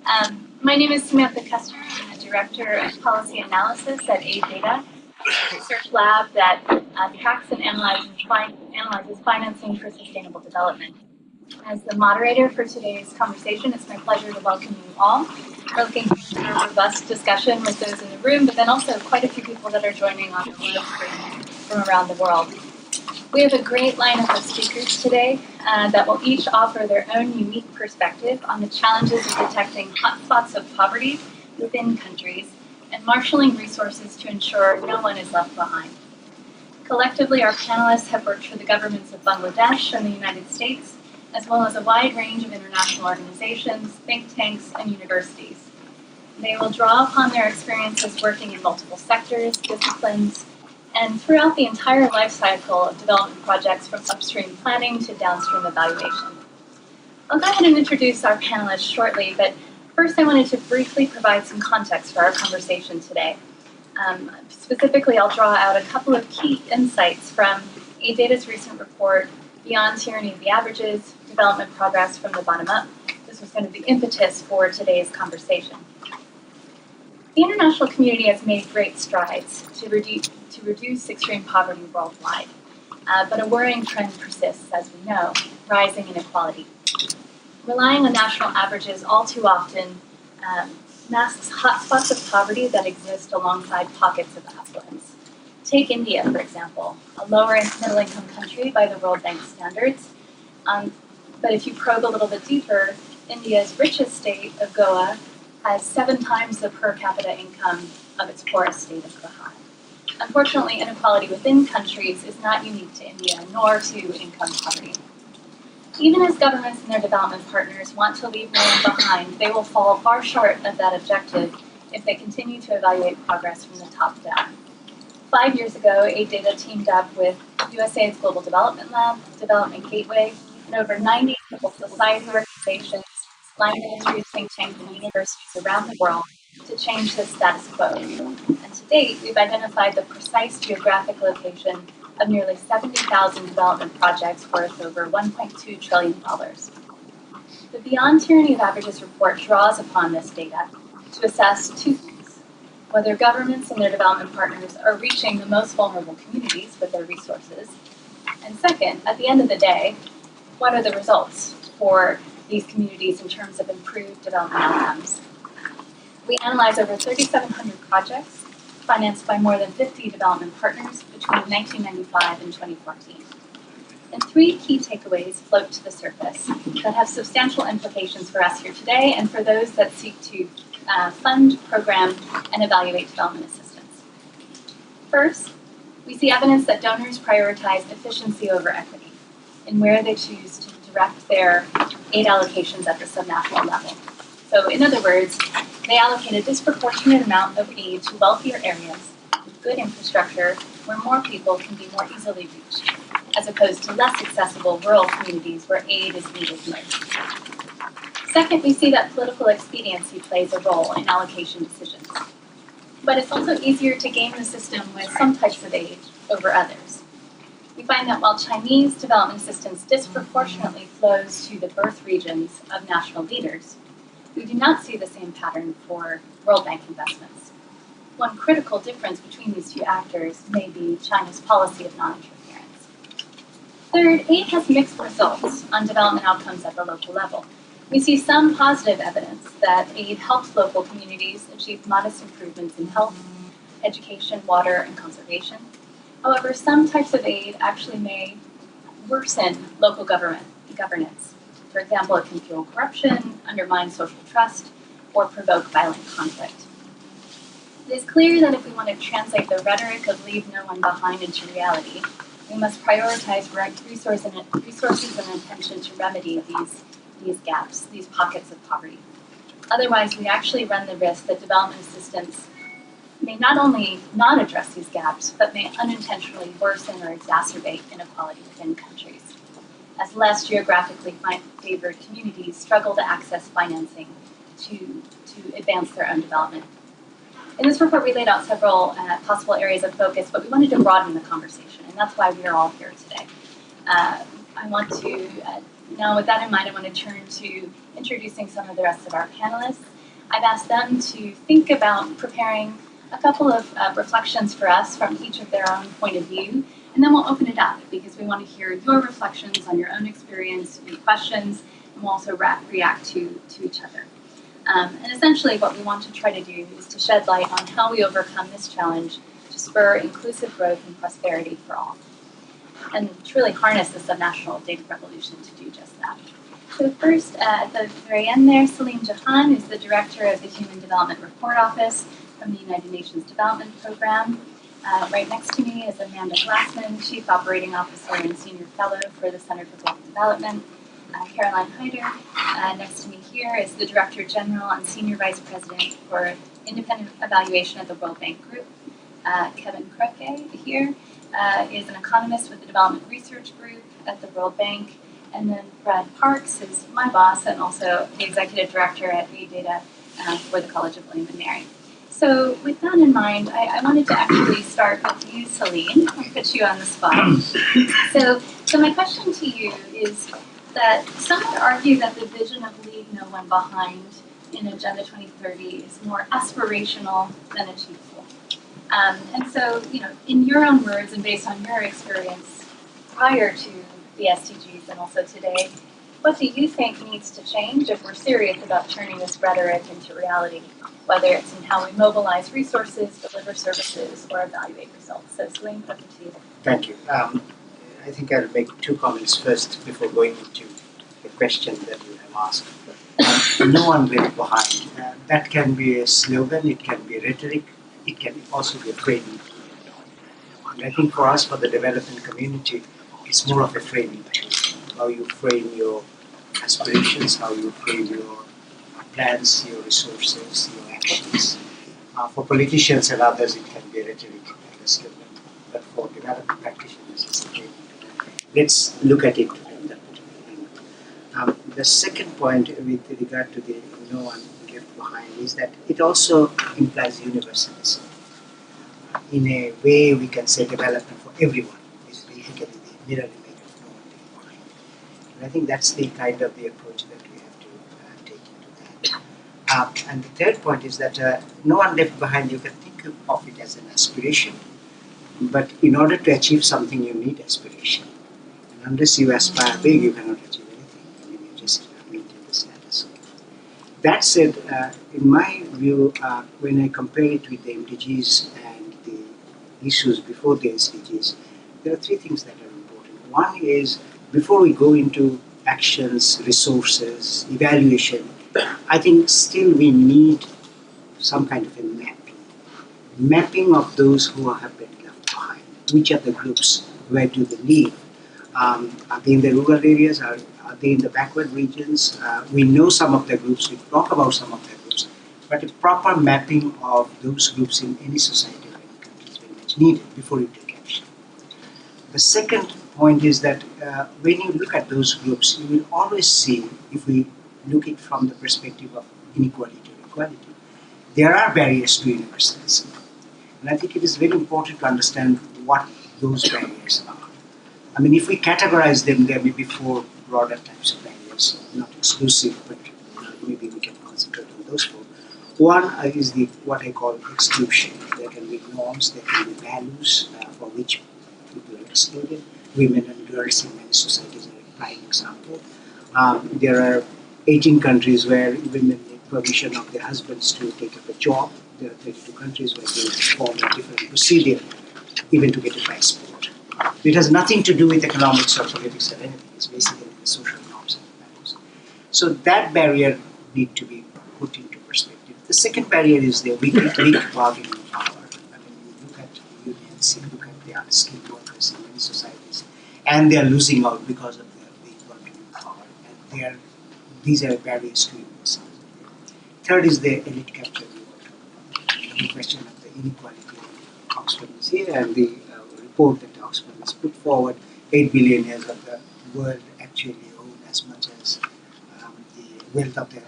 My name is Samantha Custer. I'm the Director of Policy Analysis at Aid Data, a research lab that tracks and analyzes financing for sustainable development. As the moderator for today's conversation, it's my pleasure to welcome you all. We're looking forward to a robust discussion with those in the room, but then also quite a few people that are joining on the live stream from around the world. We have a great lineup of speakers today that will each offer their own unique perspective on the challenges of detecting hotspots of poverty within countries and marshaling resources to ensure no one is left behind. Collectively, our panelists have worked for the governments of Bangladesh and the United States, as well as a wide range of international organizations, think tanks, and universities. They will draw upon their experiences working in multiple sectors, disciplines, and throughout the entire life cycle of development projects from upstream planning to downstream evaluation. I'll go ahead and introduce our panelists shortly, but first I wanted to briefly provide some context for our conversation today. Specifically, I'll draw out a couple of key insights from Aid Data's recent report, Beyond Tyranny of Averages, Development Progress from the Bottom Up. This was kind of the impetus for today's conversation. The international community has made great strides to reduce extreme poverty worldwide, but a worrying trend persists, as we know, rising inequality. Relying on national averages all too often masks hotspots of poverty that exist alongside pockets of affluence. Take India, for example, a lower middle-income country by the World Bank standards, but if you probe a little bit deeper, India's richest state of Goa has 7 times the per capita income of its poorest state of Bihar. Unfortunately, inequality within countries is not unique to India, nor to income poverty. Even as governments and their development partners want to leave no one behind, they will fall far short of that objective if they continue to evaluate progress from the top down. 5 years ago, Aid Data teamed up with USAID's Global Development Lab, Development Gateway, and over 90 civil society organizations, line industries, think tanks, and universities around the world to change the status quo. And to date, we've identified the precise geographic location of nearly 70,000 development projects worth over $1.2 trillion. The Beyond Tyranny of Averages report draws upon this data to assess 2 things: whether governments and their development partners are reaching the most vulnerable communities with their resources, and second, at the end of the day, what are the results for these communities in terms of improved development outcomes. We analyzed over 3,700 projects financed by more than 50 development partners between 1995 and 2014. And 3 key takeaways float to the surface that have substantial implications for us here today and for those that seek to fund, program, and evaluate development assistance. First, we see evidence that donors prioritize efficiency over equity in where they choose to direct their aid allocations at the subnational level. So in other words, they allocate a disproportionate amount of aid to wealthier areas with good infrastructure where more people can be more easily reached, as opposed to less accessible rural communities where aid is needed most. Second, we see that political expediency plays a role in allocation decisions. But it's also easier to game the system with some types of aid over others. We find that while Chinese development assistance disproportionately flows to the birth regions of national leaders, we do not see the same pattern for World Bank investments. One critical difference between these 2 actors may be China's policy of non-interference. Third, aid has mixed results on development outcomes at the local level. We see some positive evidence that aid helps local communities achieve modest improvements in health, education, water, and conservation. However, some types of aid actually may worsen local governance. For example, it can fuel corruption, undermine social trust, or provoke violent conflict. It is clear that if we want to translate the rhetoric of leave no one behind into reality, we must prioritize resources and attention to remedy these gaps, these pockets of poverty. Otherwise, we actually run the risk that development assistance may not only not address these gaps, but may unintentionally worsen or exacerbate inequality within countries, as less geographically favored communities struggle to access financing to advance their own development. In this report, we laid out several possible areas of focus, but we wanted to broaden the conversation, and that's why we are all here today. I want to, now with that in mind, I want to turn to introducing some of the rest of our panelists. I've asked them to think about preparing a couple of reflections for us from each of their own point of view, and then we'll open it up because we want to hear your reflections on your own experience, your questions, and we'll also react to each other. And essentially what we want to try to do is to shed light on how we overcome this challenge to spur inclusive growth and prosperity for all, and to really harness the subnational data revolution to do just that. So first, at the very end there, Salim Jahan is the director of the Human Development Report Office from the United Nations Development Program. Right next to me is Amanda Glassman, Chief Operating Officer and Senior Fellow for the Center for Global Development. Caroline Hyder, next to me here, is the Director General and Senior Vice President for Independent Evaluation at the World Bank Group. Kevin Croquet here is an economist with the Development Research Group at the World Bank. And then Brad Parks is my boss and also the Executive Director at AData for the College of William & Mary. So with that in mind, I wanted to actually start with you, Celine. I'll put you on the spot. So my question to you is that some would argue that the vision of Leave No One Behind in Agenda 2030 is more aspirational than achievable. And so, in your own words and based on your experience prior to the SDGs and also today, what do you think needs to change if we're serious about turning this rhetoric into reality, whether it's in how we mobilize resources, deliver services, or evaluate results? So, Celine, over to you. Thank you. I think I'll make two comments first before going into the question that you have asked. No one left behind. That can be a slogan, it can be rhetoric, it can also be a framing. And I think for us, for the development community, it's more of a framing tool. How you frame your aspirations, how you frame your plans, your resources, your actions. For politicians and others, it can be a rhetoric and a slogan. But for development practitioners, it's a framing tool. Let's look at it from that angle. The second point with regard to the no one left behind is that it also implies universalism. In a way, we can say development for everyone is basically the mirror image of no one left behind. And I think that's the kind of the approach that we have to take into that. And the third point is that no one left behind, you can think of it as an aspiration, but in order to achieve something, you need aspiration. And unless you aspire big, you cannot achieve anything. I mean, you just maintain the status. That said, in my view, when I compare it with the MDGs and the issues before the SDGs, there are three things that are important. One is, before we go into actions, resources, evaluation, I think still we need some kind of a mapping of those who have been left behind. Which are the groups? Where do they live? Are they in the rural areas? Are they in the backward regions? We know some of the groups, we talk about some of the groups, but a proper mapping of those groups in any society or any country is very much needed before you take action. The second point is that when you look at those groups, you will always see, if we look at it from the perspective of inequality or equality, there are barriers to universalism. And I think it is very important to understand what those barriers are. I mean, if we categorize them, there may be four broader types of barriers, not exclusive, but maybe we can concentrate on those four. One is what I call exclusion. There can be norms, there can be values for which people are excluded. Women and girls in many societies are a prime example. There are 18 countries where women need permission of their husbands to take up a job. There are 32 countries where they follow a different procedure, even to get a passport. It has nothing to do with economics or politics or anything. It's basically the social norms and values. So that barrier needs to be put into perspective. The second barrier is the weak bargaining power. I mean, you look at unions, you look at the unskilled workers in many societies, and they are losing out because of their weak bargaining power. And these are barriers to universalism. Third is the elite capture. The question of the inequality. Oxford is here, and the report that Oxford has put forward, 8 billionaires of the world actually own as much as the wealth of the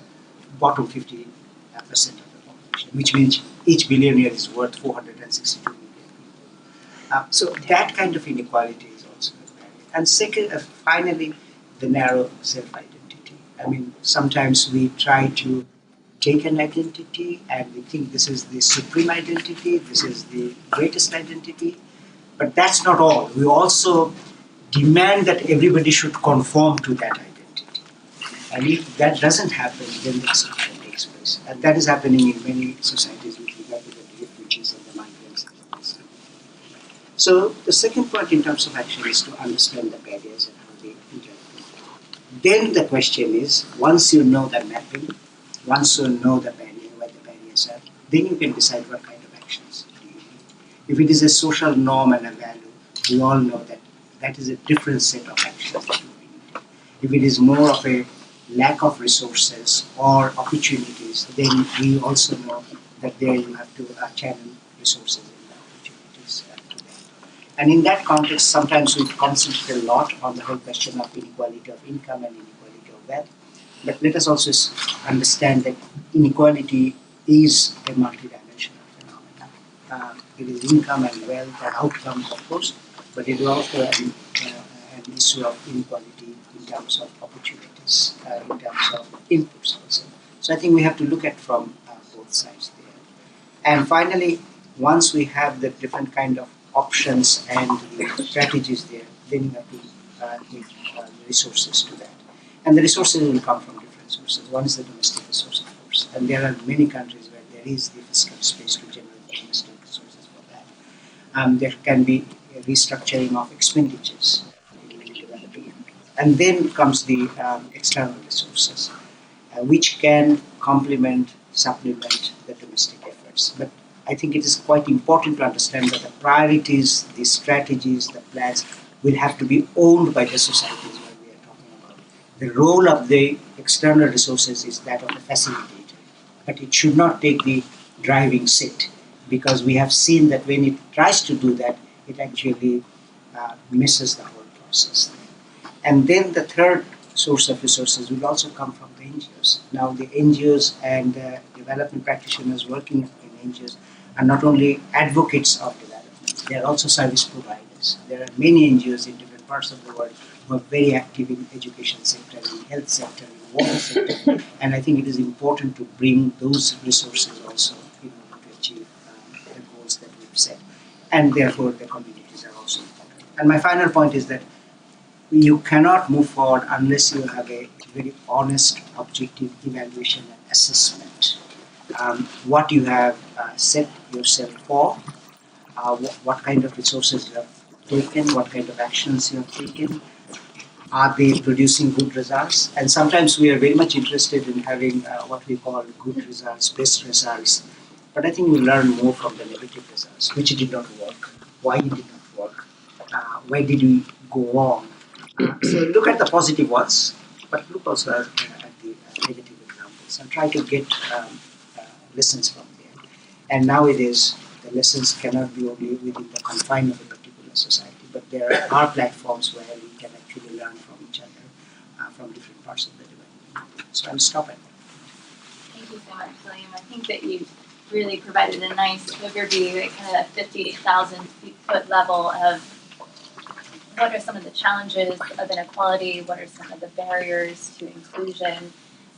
bottom 50% of the population, which means each billionaire is worth 462 million people. So that kind of inequality is also a barrier. And second, finally, the narrow self-identity. I mean, sometimes we try to take an identity and we think this is the supreme identity, this is the greatest identity. But that's not all. We also demand that everybody should conform to that identity. And if that doesn't happen, then the exclusion takes place. And that is happening in many societies with regard to the refugees and the migrants. So the second point in terms of action is to understand the barriers and how they interact. Then the question is, once you know the mapping, once you know the barrier, where the barriers are, then you can decide what kind of actions do you need. If it is a social norm and a value, we all know that that is a different set of actions that we need. If it is more of a lack of resources or opportunities, then we also know that there you have to channel resources and opportunities to that. And in that context, sometimes we concentrate a lot on the whole question of inequality of income and inequality of wealth. But let us also understand that inequality is a multidimensional phenomenon. It is income and wealth and outcomes, of course, but it is also an issue of inequality in terms of opportunities, in terms of inputs also. So I think we have to look at from both sides there. And finally, once we have the different kind of options and the strategies there, then you have to give resources to that. And the resources will come from different sources. One is the domestic resource, of course. And there are many countries where there is the fiscal space to generate domestic resources for that. There can be a restructuring of expenditures in many developing countries. And then comes the external resources, which can complement, supplement the domestic efforts. But I think it is quite important to understand that the priorities, the strategies, the plans will have to be owned by the societies where we are talking about. The role of the external resources is that of the facilitator, but it should not take the driving seat, because we have seen that when it tries to do that, it actually misses the whole process. And then the third source of resources will also come from the NGOs. Now the NGOs and development practitioners working in NGOs are not only advocates of development, they are also service providers. There are many NGOs in different parts of the world who are very active in education sector, in health sector, in water sector, and I think it is important to bring those resources also in order to achieve the goals that we've set. And therefore the communities are also important. And my final point is that you cannot move forward unless you have a very honest, objective evaluation and assessment. What you have set yourself for, what kind of resources you have taken, what kind of actions you have taken, are they producing good results? And sometimes we are very much interested in having what we call good results, best results. But I think we learn more from the negative results, which did not work, why it did not work, where did we go wrong. So look at the positive ones, but look also at the negative examples and try to get lessons from there. And nowadays, the lessons cannot be only within the confine of a particular society, but there are platforms where we can actually learn from each other from different parts of the development. So I'll stop at that. Thank you so much, Salim. I think that you really provided a nice overview at kind of 50,000 foot level of what are some of the challenges of inequality, what are some of the barriers to inclusion,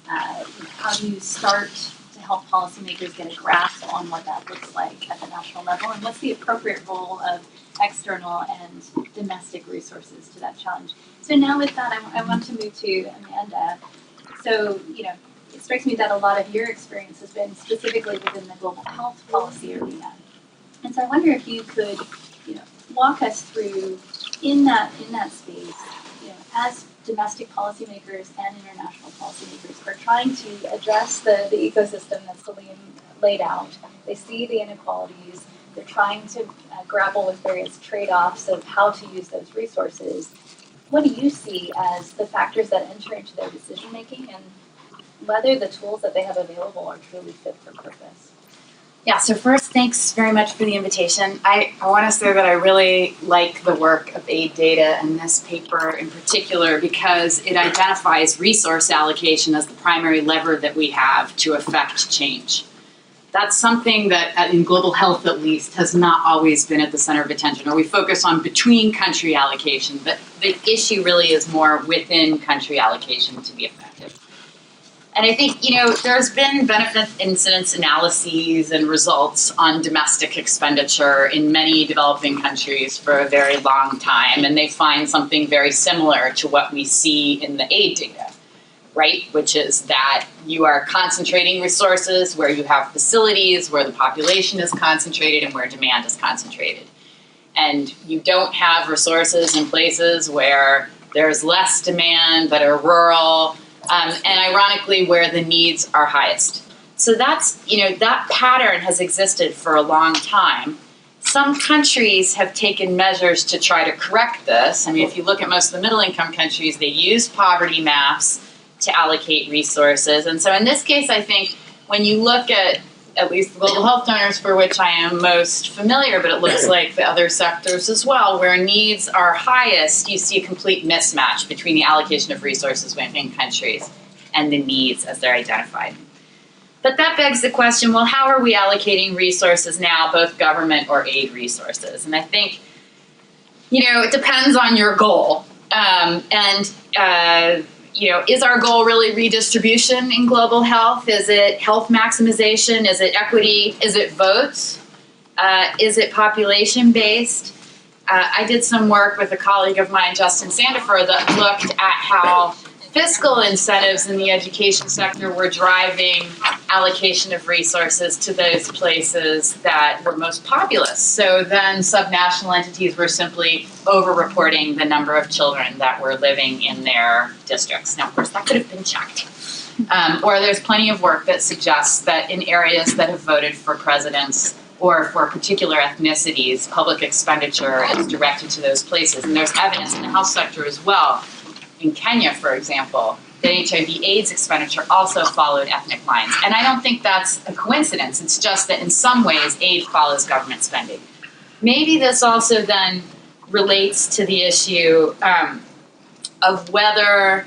how do you start to help policymakers get a grasp on what that looks like at the national level, and what's the appropriate role of external and domestic resources to that challenge. So now with that, I want to move to Amanda. So, it strikes me that a lot of your experience has been specifically within the global health policy arena. And so I wonder if you could, walk us through in that space, as domestic policymakers and international policymakers are trying to address the ecosystem that Salim laid out. They see the inequalities. They're trying to grapple with various trade-offs of how to use those resources. What do you see as the factors that enter into their decision-making, and whether the tools that they have available are truly fit for purpose? Yeah, so first, thanks very much for the invitation. I want to say that I really like the work of Aid Data and this paper in particular because it identifies resource allocation as the primary lever that we have to affect change. That's something that, in global health at least, has not always been at the center of attention, or we focus on between country allocation, but the issue really is more within country allocation to be effective. And I think, there's been benefit incidence analyses and results on domestic expenditure in many developing countries for a very long time, and they find something very similar to what we see in the aid data, right? Which is that you are concentrating resources where you have facilities, where the population is concentrated, and where demand is concentrated. And you don't have resources in places where there's less demand, that are rural, and ironically where the needs are highest. So that's, that pattern has existed for a long time. Some countries have taken measures to try to correct this. I mean, if you look at most of the middle income countries, they use poverty maps to allocate resources. And so in this case, I think when you look at least the global health donors, for which I am most familiar, but it looks like the other sectors as well, where needs are highest, you see a complete mismatch between the allocation of resources within countries and the needs as they're identified. But that begs the question, well, how are we allocating resources now, both government or aid resources? And I think, it depends on your goal. Is our goal really redistribution in global health? Is it health maximization? Is it equity? Is it votes? Is it population-based? I did some work with a colleague of mine, Justin Sandifer, that looked at how fiscal incentives in the education sector were driving allocation of resources to those places that were most populous. So then subnational entities were simply over-reporting the number of children that were living in their districts. Now, of course, that could have been checked. Or there's plenty of work that suggests that in areas that have voted for presidents or for particular ethnicities, public expenditure is directed to those places. And there's evidence in the health sector as well. In Kenya, for example, that HIV/AIDS expenditure also followed ethnic lines. And I don't think that's a coincidence. It's just that in some ways, aid follows government spending. Maybe this also then relates to the issue of whether,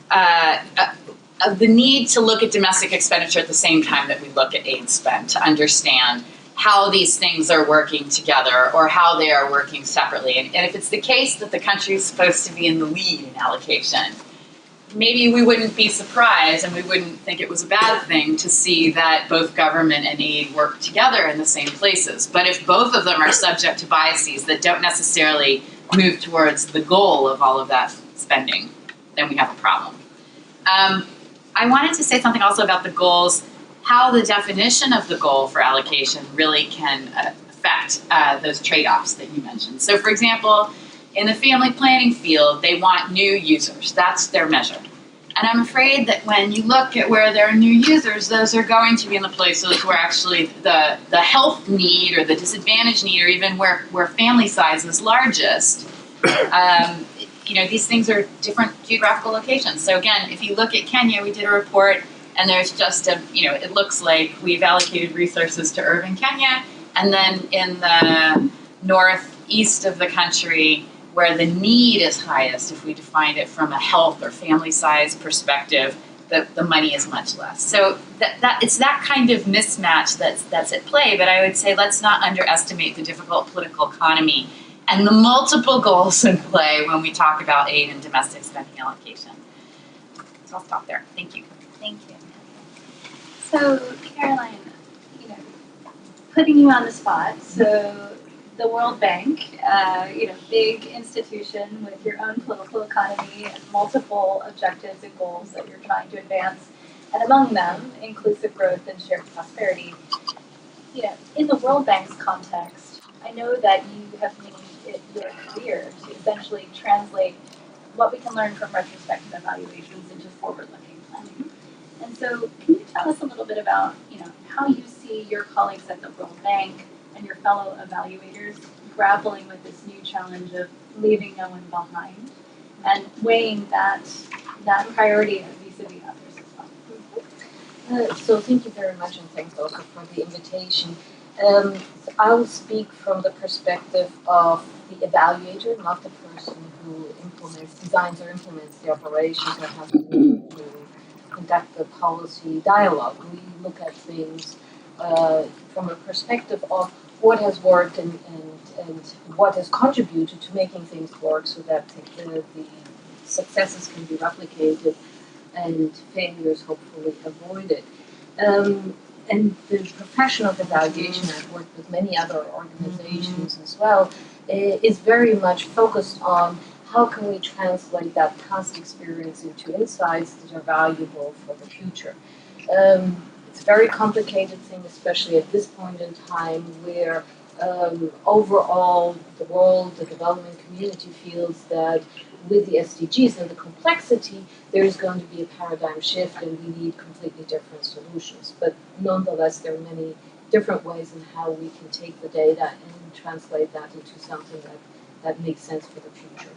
of the need to look at domestic expenditure at the same time that we look at aid spend to understand how these things are working together or how they are working separately. And if it's the case that the country is supposed to be in the lead in allocation, maybe we wouldn't be surprised and we wouldn't think it was a bad thing to see that both government and aid work together in the same places. But if both of them are subject to biases that don't necessarily move towards the goal of all of that spending, then we have a problem. I wanted to say something also about the goals, how the definition of the goal for allocation really can affect those trade-offs that you mentioned. So for example, in the family planning field, they want new users. That's their measure. And I'm afraid that when you look at where there are new users, those are going to be in the places where actually the health need or the disadvantage need, or even where family size is largest. These things are different geographical locations. So again, if you look at Kenya, we did a report and there's just it looks like we've allocated resources to urban Kenya, and then in the northeast of the country, where the need is highest, if we define it from a health or family size perspective, the money is much less. So that it's that kind of mismatch that's at play. But I would say let's not underestimate the difficult political economy and the multiple goals in play when we talk about aid and domestic spending allocation. So I'll stop there. Thank you. Thank you. So, Caroline, putting you on the spot, so the World Bank, big institution with your own political economy and multiple objectives and goals that you're trying to advance, and among them, inclusive growth and shared prosperity. In the World Bank's context, I know that you have made it your career to essentially translate what we can learn from retrospective evaluations into forward-looking planning. And so, can you tell us a little bit about, how you see your colleagues at the World Bank and your fellow evaluators grappling with this new challenge of leaving no one behind and weighing that priority vis-a-vis others as well? So thank you very much, and thanks also for the invitation. I will speak from the perspective of the evaluator, not the person who designs or implements the operations or has to conduct the policy dialogue. We look at things from a perspective of what has worked and what has contributed to making things work so that the successes can be replicated and failures hopefully avoided. And the profession of evaluation, I've worked with many other organizations as well, is very much focused on how can we translate that past experience into insights that are valuable for the future. It's a very complicated thing, especially at this point in time where overall the world, the development community feels that with the SDGs and the complexity, there's going to be a paradigm shift and we need completely different solutions. But nonetheless, there are many different ways in how we can take the data and translate that into something that makes sense for the future.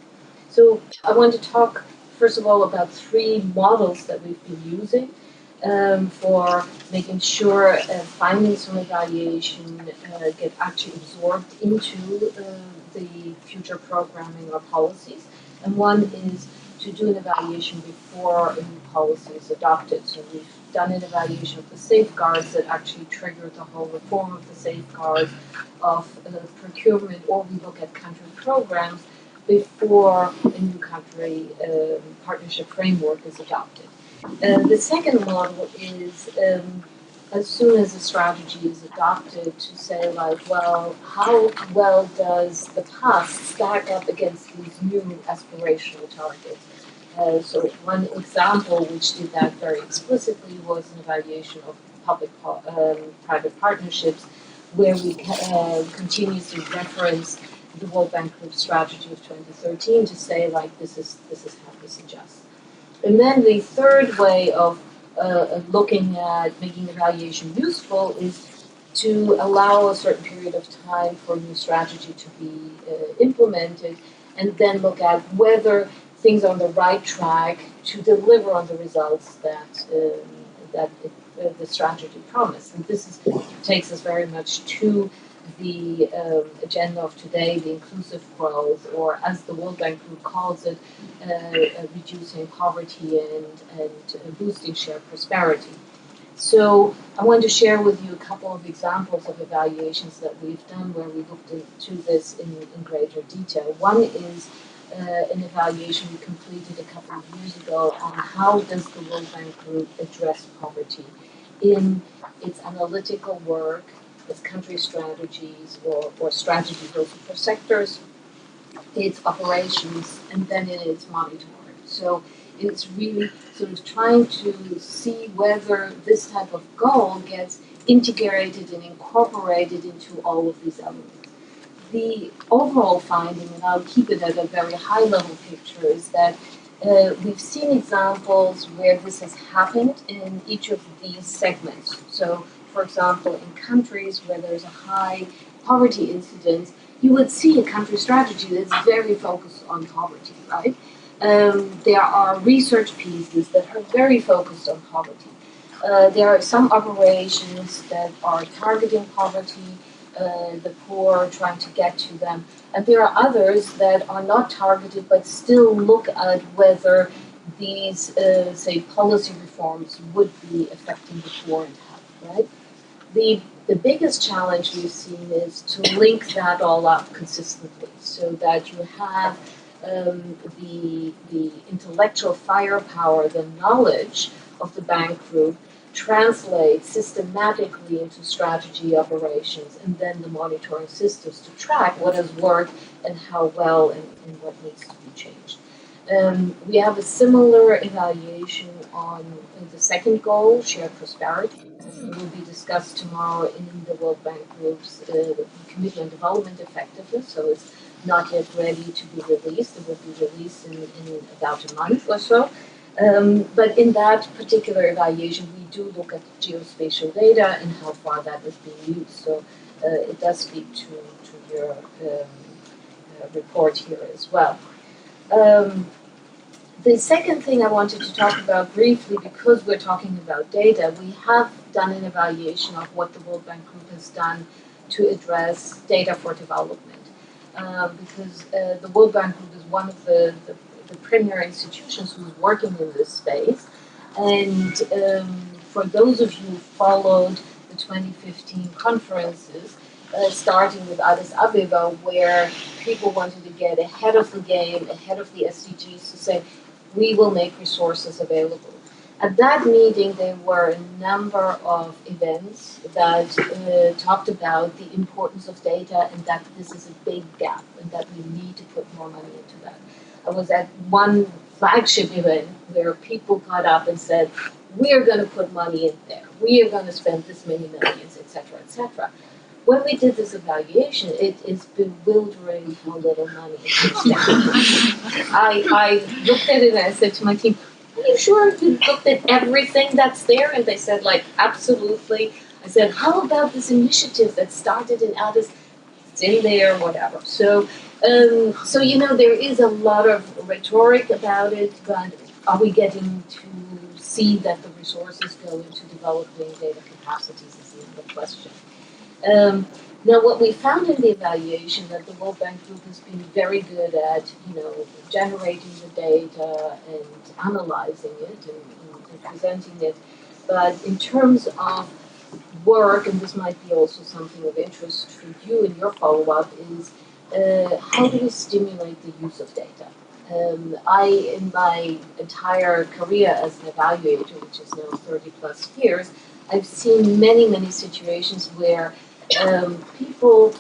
So I want to talk, first of all, about 3 models that we've been using for making sure findings from evaluation get actually absorbed into the future programming or policies. And one is to do an evaluation before a new policy is adopted. So we've done an evaluation of the safeguards that actually triggered the whole reform of the safeguards of procurement, or we look at country programs before a new country partnership framework is adopted. The second model is as soon as a strategy is adopted to say like, well, how well does the past stack up against these new aspirational targets? So one example which did that very explicitly was an evaluation of public-private partnerships, where we continuously reference the World Bank Group strategy of 2013 to say like this is how this adjusts. And then the third way of looking at making evaluation useful is to allow a certain period of time for a new strategy to be implemented, and then look at whether things are on the right track to deliver on the results that the strategy promised. And this takes us very much to the agenda of today, the inclusive growth, or as the World Bank Group calls it, reducing poverty and boosting shared prosperity. So I want to share with you a couple of examples of evaluations that we've done where we looked into this in greater detail. One is an evaluation we completed a couple of years ago on how does the World Bank Group address poverty in its analytical work, its country strategies or strategies also for sectors, its operations, and then in its monitoring. So it's really sort of trying to see whether this type of goal gets integrated and incorporated into all of these elements. The overall finding, and I'll keep it at a very high level picture, is that we've seen examples where this has happened in each of these segments. So, for example, in countries where there's a high poverty incidence, you would see a country strategy that's very focused on poverty, right? There are research pieces that are very focused on poverty. There are some operations that are targeting poverty, the poor, trying to get to them. And there are others that are not targeted but still look at whether these, say, policy reforms would be affecting the poor and how, right? The biggest challenge we've seen is to link that all up consistently so that you have the intellectual firepower, the knowledge of the bank group translate systematically into strategy operations and then the monitoring systems to track what has worked and how well and what needs to be changed. We have a similar evaluation on the second goal, shared prosperity. It will be discussed tomorrow in the World Bank Group's Committee on Development Effectiveness, so it's not yet ready to be released. It will be released in about a month or so. But in that particular evaluation, we do look at geospatial data and how far that is being used. So it does speak to your report here as well. The second thing I wanted to talk about briefly, because we're talking about data, we have done an evaluation of what the World Bank Group has done to address data for development. Because the World Bank Group is one of the premier institutions who's working in this space. And for those of you who followed the 2015 conferences, starting with Addis Abeba, where people wanted to get ahead of the game, ahead of the SDGs, to say, we will make resources available. At that meeting, there were a number of events that talked about the importance of data and that this is a big gap and that we need to put more money into that. I was at one flagship event where people got up and said, we're going to put money in there, we are going to spend this many millions, etc., etc. When we did this evaluation, it is bewildering how little money is spent. I looked at it and I said to my team, are you sure you looked at everything that's there? And they said, like, absolutely. I said, how about this initiative that started in Addis? It's in there, whatever. So there is a lot of rhetoric about it, but are we getting to see that the resources go into developing data capacities is the other question. Now, what we found in the evaluation that the World Bank Group has been very good at, generating the data and analyzing it and presenting it. But in terms of work, and this might be also something of interest for you in your follow-up, is how do we stimulate the use of data? In my entire career as an evaluator, which is now 30 plus years, I've seen many, many situations where people,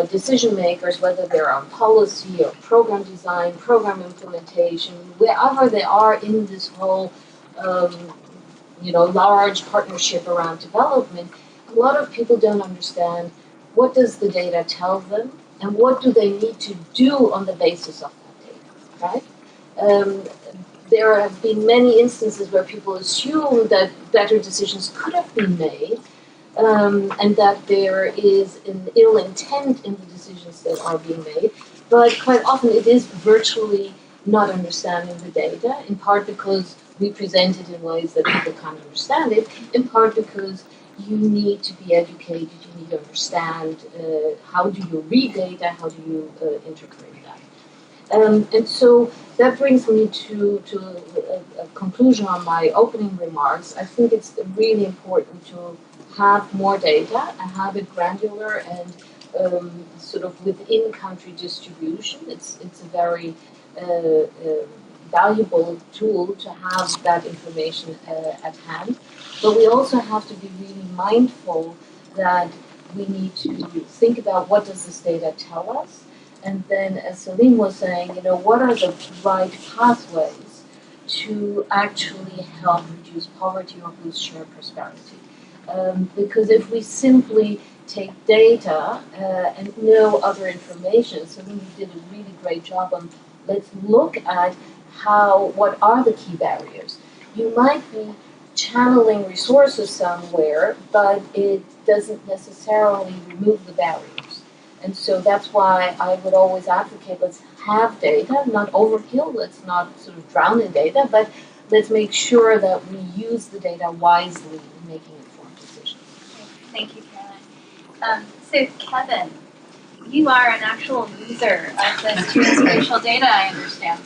decision makers, whether they're on policy or program design, program implementation, wherever they are in this whole, large partnership around development, a lot of people don't understand what does the data tell them and what do they need to do on the basis of that data, right? There have been many instances where people assume that better decisions could have been made, and that there is an ill intent in the decisions that are being made. But quite often it is virtually not understanding the data, in part because we present it in ways that people can't understand it, in part because you need to be educated, you need to understand how do you read data, how do you interpret that. And so that brings me to a conclusion on my opening remarks. I think it's really important to have more data and have it granular and sort of within country distribution. It's a very valuable tool to have that information at hand. But we also have to be really mindful that we need to think about what does this data tell us. And then, as Celine was saying, what are the right pathways to actually help reduce poverty or boost shared prosperity? Because if we simply take data and no other information, Celine did a really great job on let's look at what are the key barriers. You might be channeling resources somewhere, but it doesn't necessarily remove the barriers. And so that's why I would always advocate, let's have data, not overkill, let's not sort of drown in data, but let's make sure that we use the data wisely in making informed decisions. Thank you, Caroline. So Kevin, you are an actual user of this geospatial data, I understand.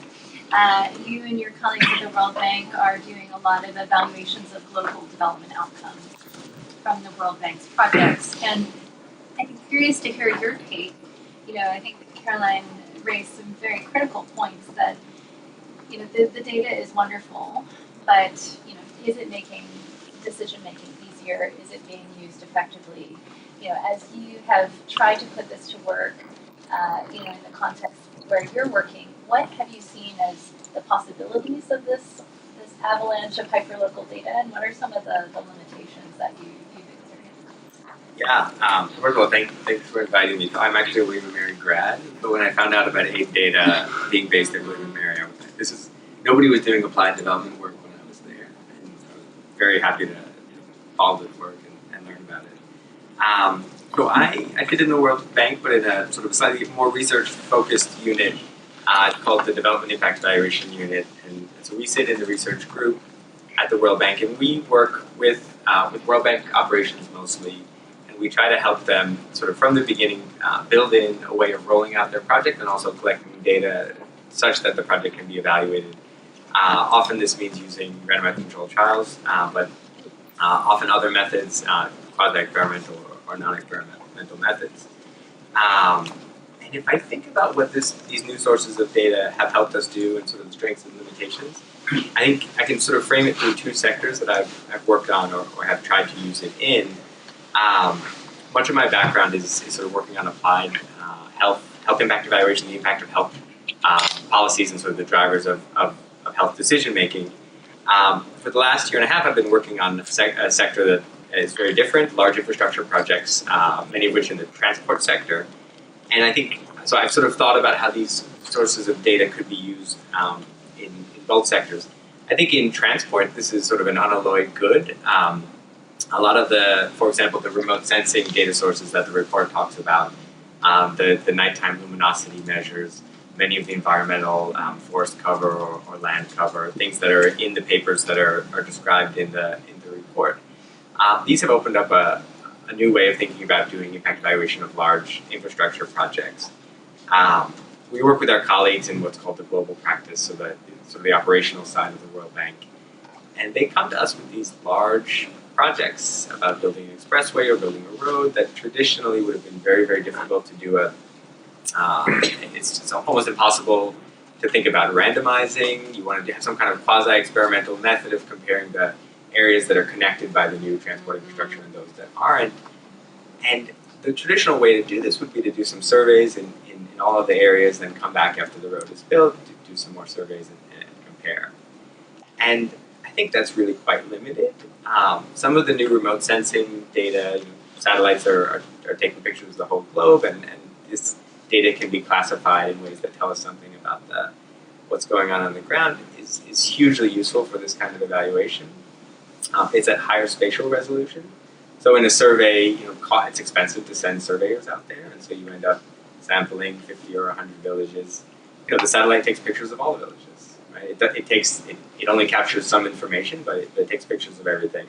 You and your colleagues at the World Bank are doing a lot of evaluations of global development outcomes from the World Bank's projects. And I'm curious to hear your take. I think Caroline raised some very critical points that, the data is wonderful, but, is it making decision-making easier? Is it being used effectively? As you have tried to put this to work, in the context where you're working, what have you seen as the possibilities of this avalanche of hyperlocal data, and what are some of the limitations that you've experienced? Yeah, first of all, thanks for inviting me. I'm actually a William & Mary grad, but when I found out about AID data being based at William & Mary, nobody was doing applied development work when I was there, and I was very happy to follow this work and learn about it. So I fit in the World Bank, but in a sort of slightly more research-focused unit. It's called the Development Impact Evaluation Unit, and so we sit in the research group at the World Bank, and we work with World Bank operations mostly, and we try to help them sort of from the beginning build in a way of rolling out their project and also collecting data such that the project can be evaluated. Often this means using randomized controlled trials, but often other methods, quasi-experimental or non-experimental methods. And if I think about what these new sources of data have helped us do and sort of the strengths and limitations, I think I can sort of frame it through two sectors that I've worked on or have tried to use it in. Much of my background is sort of working on applied health impact evaluation, the impact of health policies and sort of the drivers of health decision making. For the last year and a half, I've been working on a sector that is very different, large infrastructure projects, many of which in the transport sector. And I think, so I've sort of thought about how these sources of data could be used in both sectors. I think in transport, this is sort of an unalloyed good. A lot of the, for example, the remote sensing data sources that the report talks about, the nighttime luminosity measures, many of the environmental forest cover or land cover, things that are in the papers that are described in the report. These have opened up a new way of thinking about doing impact evaluation of large infrastructure projects. We work with our colleagues in what's called the global practice, so that sort of the operational side of the World Bank. And they come to us with these large projects about building an expressway or building a road that traditionally would have been very, very difficult to do it's almost impossible to think about randomizing. You want to have some kind of quasi-experimental method of comparing the areas that are connected by the new transport infrastructure and those that aren't. And the traditional way to do this would be to do some surveys in all of the areas, then come back after the road is built, to do some more surveys and compare. And I think that's really quite limited. Some of the new remote sensing data, satellites are taking pictures of the whole globe, and this data can be classified in ways that tell us something about what's going on the ground, is hugely useful for this kind of evaluation. It's at higher spatial resolution. So in a survey, it's expensive to send surveyors out there, and so you end up sampling 50 or 100 villages. The satellite takes pictures of all the villages, right? It only captures some information, but it takes pictures of everything.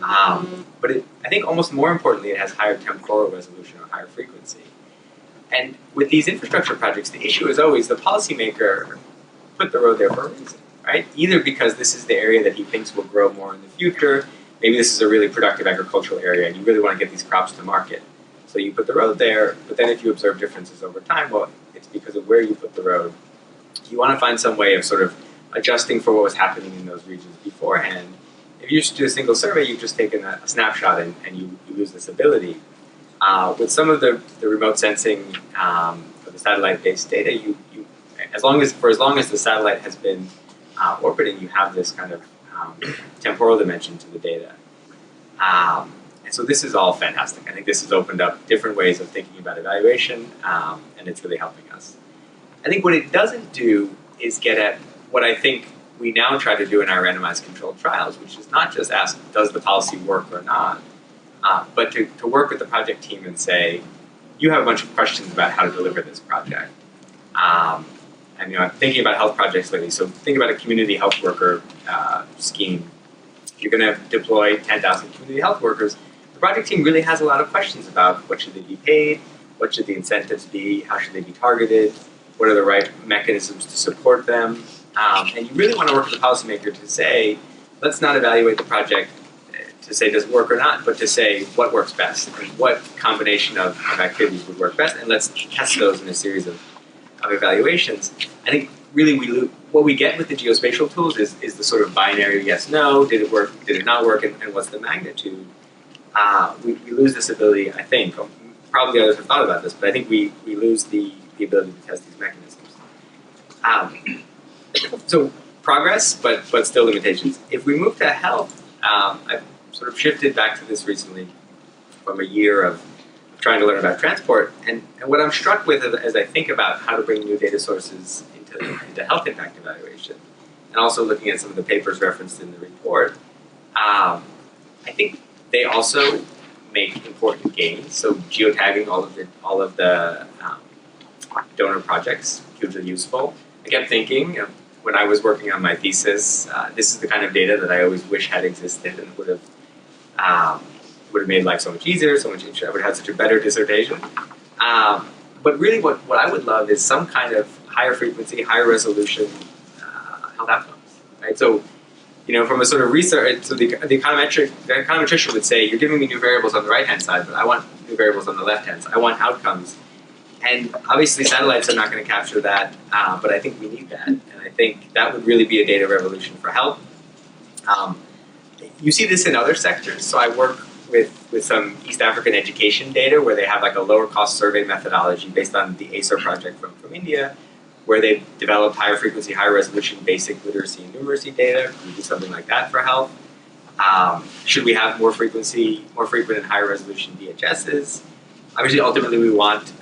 But I think almost more importantly, it has higher temporal resolution or higher frequency. And with these infrastructure projects, the issue is always the policymaker put the road there for a reason, right? Either because this is the area that he thinks will grow more in the future, maybe this is a really productive agricultural area and you really want to get these crops to market. So you put the road there, but then if you observe differences over time, well, it's because of where you put the road. You want to find some way of sort of adjusting for what was happening in those regions beforehand. If you just do a single survey, you've just taken a snapshot and you lose this ability. With some of the remote sensing or the satellite-based data, as long as the satellite has been orbiting, you have this kind of temporal dimension to the data. And so this is all fantastic. I think this has opened up different ways of thinking about evaluation, and it's really helping us. I think what it doesn't do is get at what I think we now try to do in our randomized controlled trials, which is not just ask, does the policy work or not, but to work with the project team and say, you have a bunch of questions about how to deliver this project. And I'm thinking about health projects lately, so think about a community health worker scheme. You're going to deploy 10,000 community health workers. The project team really has a lot of questions about what should they be paid, what should the incentives be, how should they be targeted, what are the right mechanisms to support them. And you really want to work with the policymaker to say, let's not evaluate the project to say does it work or not, but to say what works best and what combination of activities would work best, and let's test those in a series of evaluations. I think really what we get with the geospatial tools is the sort of binary yes/no, did it work, did it not work, and what's the magnitude. We lose this ability, I think, probably others have thought about this, but I think we lose the ability to test these mechanisms. So progress, but still limitations. If we move to health, I've sort of shifted back to this recently from a year of trying to learn about transport, and what I'm struck with as I think about how to bring new data sources into health impact evaluation, and also looking at some of the papers referenced in the report, I think they also make important gains. So geotagging all of the donor projects, hugely useful. I kept thinking, when I was working on my thesis, this is the kind of data that I always wish had existed and would have made life so much easier, I would have had such a better dissertation. But really what I would love is some kind of higher frequency, higher resolution health outcomes, right? So, from a sort of research, so the econometrician would say, you're giving me new variables on the right-hand side, but I want new variables on the left-hand side. I want outcomes. And obviously satellites are not going to capture that, but I think we need that. And I think that would really be a data revolution for health. You see this in other sectors. So I work with some East African education data where they have like a lower cost survey methodology based on the ASER project from India, where they've developed higher frequency, higher resolution basic literacy and numeracy data. We do something like that for health. Should we have more frequent and higher resolution DHSs? Obviously, ultimately, we want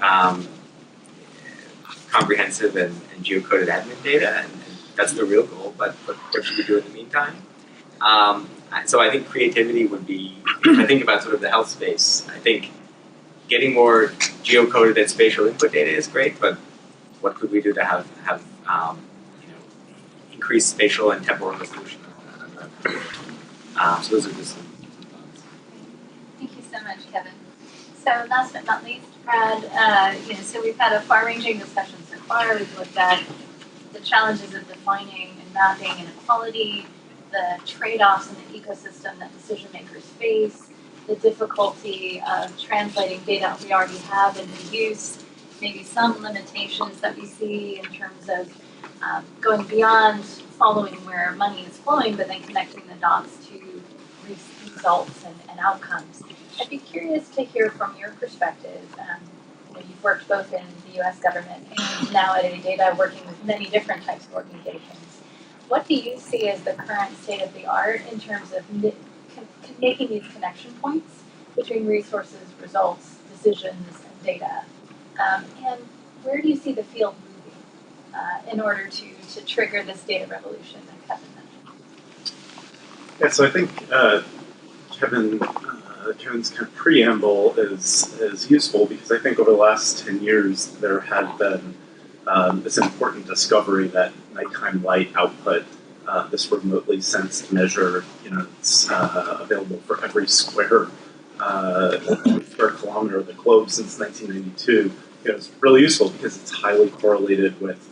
comprehensive and geocoded admin data, and that's the real goal. But what should we do in the meantime? So I think creativity would be, if I think about sort of the health space, I think getting more geocoded and spatial input data is great, but what could we do to have increased spatial and temporal resolution? So those are just some thoughts. Thank you so much, Kevin. So last but not least, Brad, so we've had a far-ranging discussion so far. We've looked at the challenges of defining and mapping inequality, the trade-offs in the ecosystem that decision makers face, the difficulty of translating data we already have into use, maybe some limitations that we see in terms of going beyond following where money is flowing, but then connecting the dots to results and outcomes. I'd be curious to hear from your perspective. You've worked both in the U.S. government and now at AData, working with many different types of organizations. What do you see as the current state of the art in terms of making these connection points between resources, results, decisions, and data? And where do you see the field moving in order to trigger this data revolution that Kevin mentioned? Yeah, so I think Kevin's kind of preamble is useful because I think over the last 10 years there had been this important discovery that nighttime light output, this remotely sensed measure, it's available for every square kilometer of the globe since 1992. It's really useful because it's highly correlated with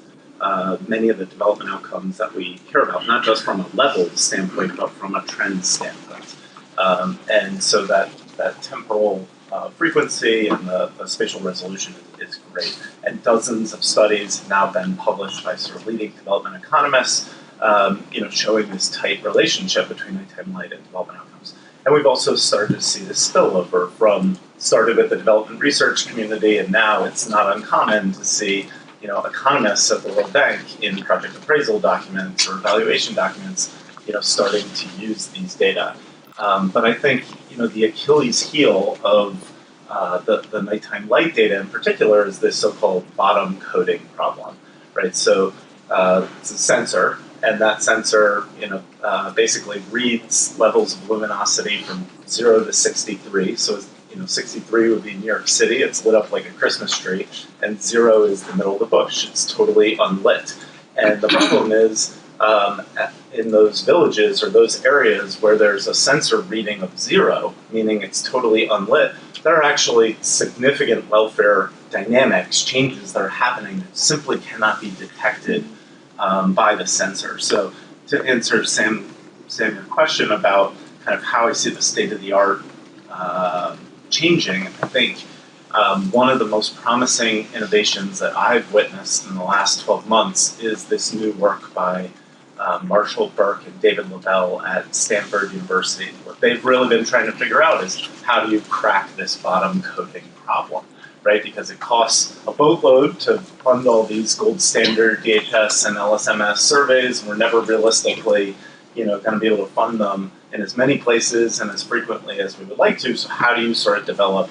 many of the development outcomes that we care about, not just from a level standpoint, but from a trend standpoint. And so that temporal frequency and the spatial resolution is great. And dozens of studies have now been published by sort of leading development economists, showing this tight relationship between nighttime light and development outcomes. And we've also started to see this spillover from started with the development research community, and now it's not uncommon to see economists at the World Bank in project appraisal documents or evaluation documents, starting to use these data. But I think, the Achilles heel of the nighttime light data in particular is this so-called bottom coding problem, right? So it's a sensor, and that sensor, basically reads levels of luminosity from 0 to 63. So 63 would be New York City. It's lit up like a Christmas tree, and 0 is the middle of the bush. It's totally unlit. And the problem is, in those villages or those areas where there's a sensor reading of 0, meaning it's totally unlit, there are actually significant welfare dynamics, changes that are happening that simply cannot be detected by the sensor. So to answer Sam, your question about kind of how I see the state of the art changing, I think one of the most promising innovations that I've witnessed in the last 12 months is this new work by Marshall Burke and David Labelle at Stanford University. What they've really been trying to figure out is how do you crack this bottom coding problem, right? Because it costs a boatload to fund all these gold standard DHS and LSMS surveys, and we're never realistically, going to be able to fund them in as many places and as frequently as we would like to. So how do you sort of develop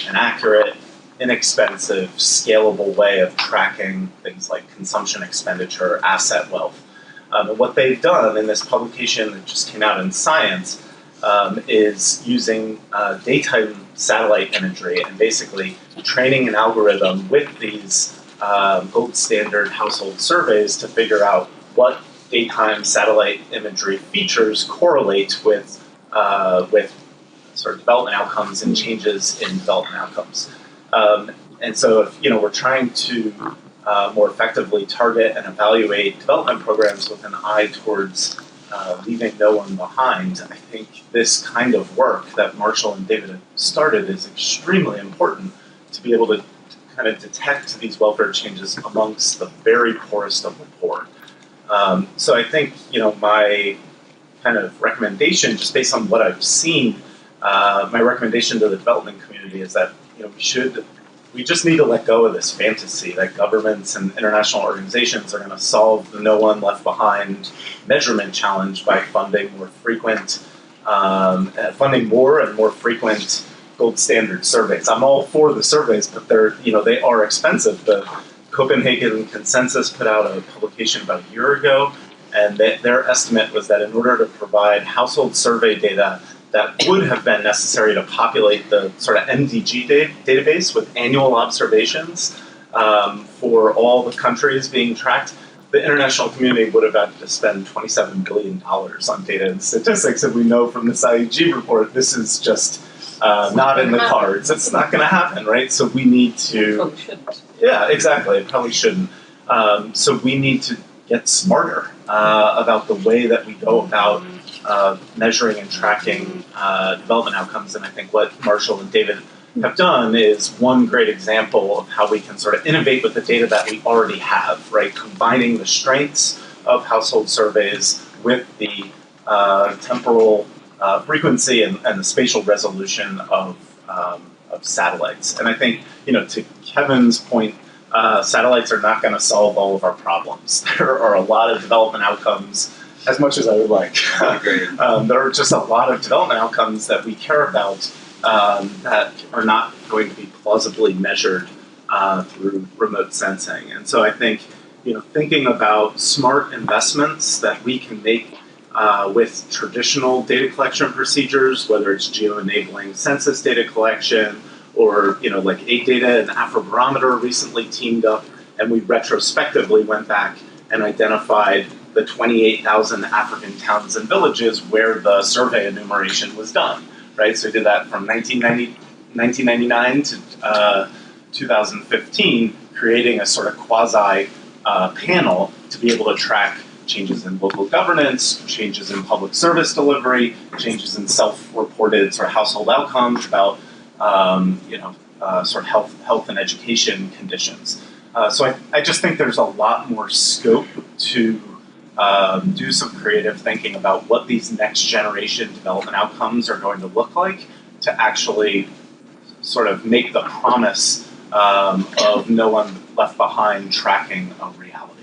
an accurate, inexpensive, scalable way of tracking things like consumption expenditure, asset wealth? And what they've done in this publication that just came out in Science is using daytime satellite imagery and basically training an algorithm with these gold standard household surveys to figure out what daytime satellite imagery features correlate with sort of development outcomes and changes in development outcomes. And so if we're trying to more effectively target and evaluate development programs with an eye towards leaving no one behind, I think this kind of work that Marshall and David have started is extremely important to be able to kind of detect these welfare changes amongst the very poorest of the poor. So I think, my kind of recommendation, just based on what I've seen, my recommendation to the development community is that, we just need to let go of this fantasy that governments and international organizations are going to solve the no one left behind measurement challenge by funding more and more frequent gold standard surveys. I'm all for the surveys, but they are expensive. The Copenhagen Consensus put out a publication about a year ago, and their estimate was that in order to provide household survey data that would have been necessary to populate the sort of MDG database with annual observations for all the countries being tracked, the international community would have had to spend $27 billion on data and statistics. And we know from this IEG report, this is just not in the cards. It's not going to happen, right? So we need to... Probably shouldn't. Yeah, exactly. It probably shouldn't. So we need to get smarter about the way that we go about measuring and tracking development outcomes. And I think what Marshall and David have done is one great example of how we can sort of innovate with the data that we already have, right? Combining the strengths of household surveys with the temporal frequency and the spatial resolution of satellites. And I think, to Kevin's point, satellites are not going to solve all of our problems. There are a lot of development outcomes, as much as I would like. There are just a lot of development outcomes that we care about that are not going to be plausibly measured through remote sensing. And so I think, thinking about smart investments that we can make with traditional data collection procedures, whether it's geo-enabling census data collection, or like AidData and Afrobarometer recently teamed up, and we retrospectively went back and identified the 28,000 African towns and villages where the survey enumeration was done, right? So we did that from 1999 to 2015, creating a sort of quasi panel to be able to track changes in local governance, changes in public service delivery, changes in self-reported sort of household outcomes about sort of health and education conditions. So I just think there's a lot more scope to do some creative thinking about what these next generation development outcomes are going to look like to actually sort of make the promise of no one left behind tracking a reality.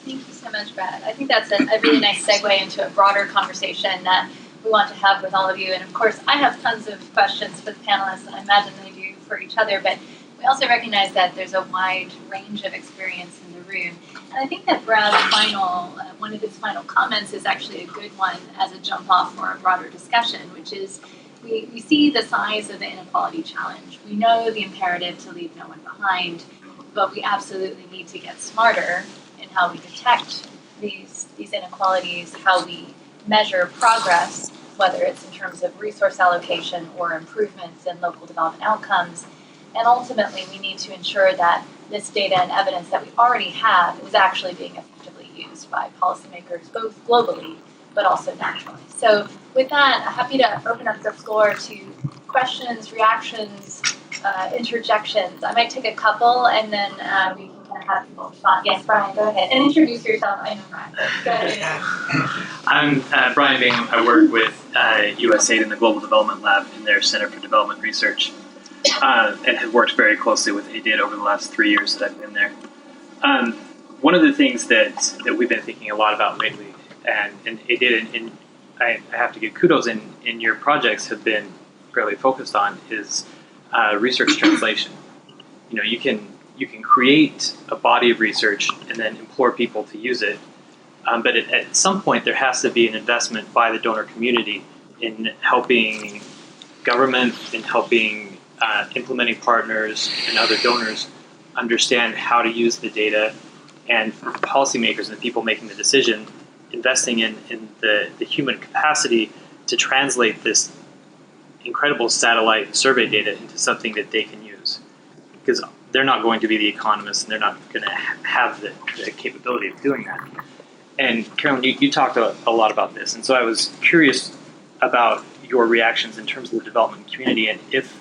Thank you so much, Brad. I think that's a really nice segue into a broader conversation that we want to have with all of you. And of course, I have tons of questions for the panelists, and I imagine they do for each other, but we also recognize that there's a wide range of experience in the room. And I think that Brad's one of his final comments is actually a good one as a jump off for a broader discussion, which is we see the size of the inequality challenge. We know the imperative to leave no one behind, but we absolutely need to get smarter in how we detect these inequalities, how we measure progress, whether it's in terms of resource allocation or improvements in local development outcomes. And ultimately, we need to ensure that this data and evidence that we already have is actually being effectively used by policymakers, both globally, but also nationally. So with that, I'm happy to open up the floor to questions, reactions, interjections. I might take a couple, and then we can kind of have people respond. Yes, Brian, go ahead. And introduce yourself. I know Brian, but go ahead. I'm Brian Bingham. I work with USAID in the Global Development Lab in their Center for Development Research, and have worked very closely with AidData over the last 3 years that I've been there. One of the things that we've been thinking a lot about lately, and AidData, and I have to give kudos in your projects have been fairly focused on, is research translation. You can create a body of research and then implore people to use it, but at some point there has to be an investment by the donor community in helping government, in helping implementing partners and other donors understand how to use the data, and for policymakers and the people making the decision, investing in the human capacity to translate this incredible satellite survey data into something that they can use. Because they're not going to be the economists, and they're not going to have the capability of doing that. And Carolyn, you talked a lot about this, and so I was curious about your reactions in terms of the development community, and if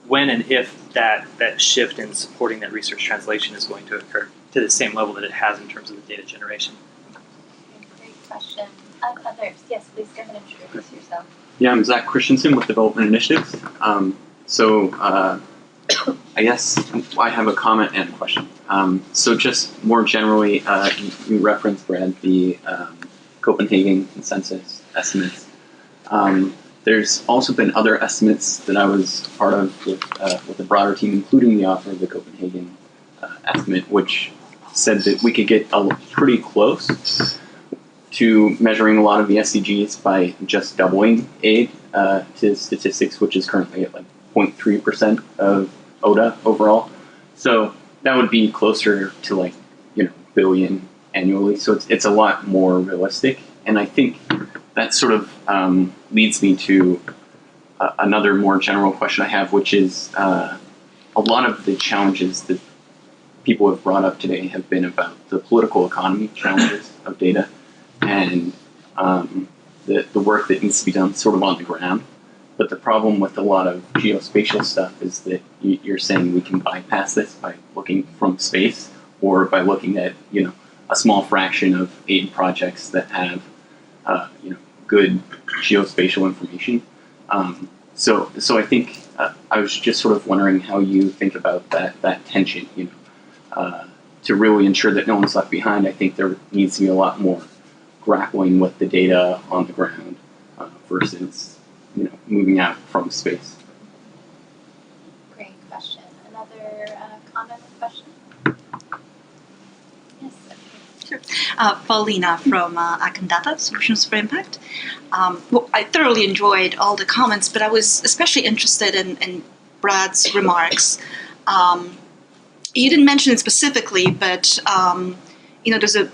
when and if that shift in supporting that research translation is going to occur to the same level that it has in terms of the data generation. Okay, great question. Others, yes, please go ahead and introduce yourself. Yeah, I'm Zach Christensen with Development Initiatives. I guess I have a comment and a question. So just more generally, you referenced, Brad, the Copenhagen consensus estimates. There's also been other estimates that I was part of with a broader team, including the author of the Copenhagen estimate, which said that we could get pretty close to measuring a lot of the SDGs by just doubling aid to statistics, which is currently at like 0.3% of ODA overall. So that would be closer to like, billion annually. So it's a lot more realistic. And I think that sort of leads me to another more general question I have, which is a lot of the challenges that people have brought up today have been about the political economy challenges of data and the work that needs to be done sort of on the ground. But the problem with a lot of geospatial stuff is that you're saying we can bypass this by looking from space or by looking at, a small fraction of aid projects that have, good geospatial information. So I think I was just sort of wondering how you think about that tension, to really ensure that no one's left behind. I think there needs to be a lot more grappling with the data on the ground versus moving out from space. Great question. Another comment or question? Yes. Sure. Paulina from Data Solutions for Impact. I thoroughly enjoyed all the comments, but I was especially interested in Brad's remarks. You didn't mention it specifically, but there's a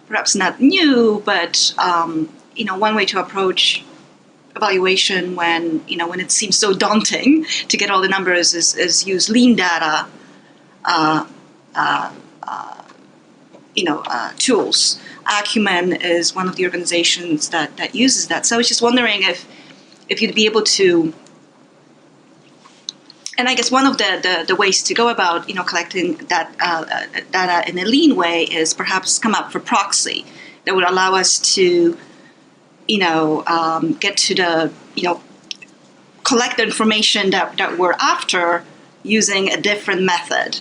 perhaps not new, but one way to approach evaluation when it seems so daunting to get all the numbers is use lean data tools. Acumen is one of the organizations that uses that. So I was just wondering if you'd be able to, and I guess one of the ways to go about collecting that data in a lean way is perhaps come up with a proxy that would allow us to get to the collect the information that we're after using a different method.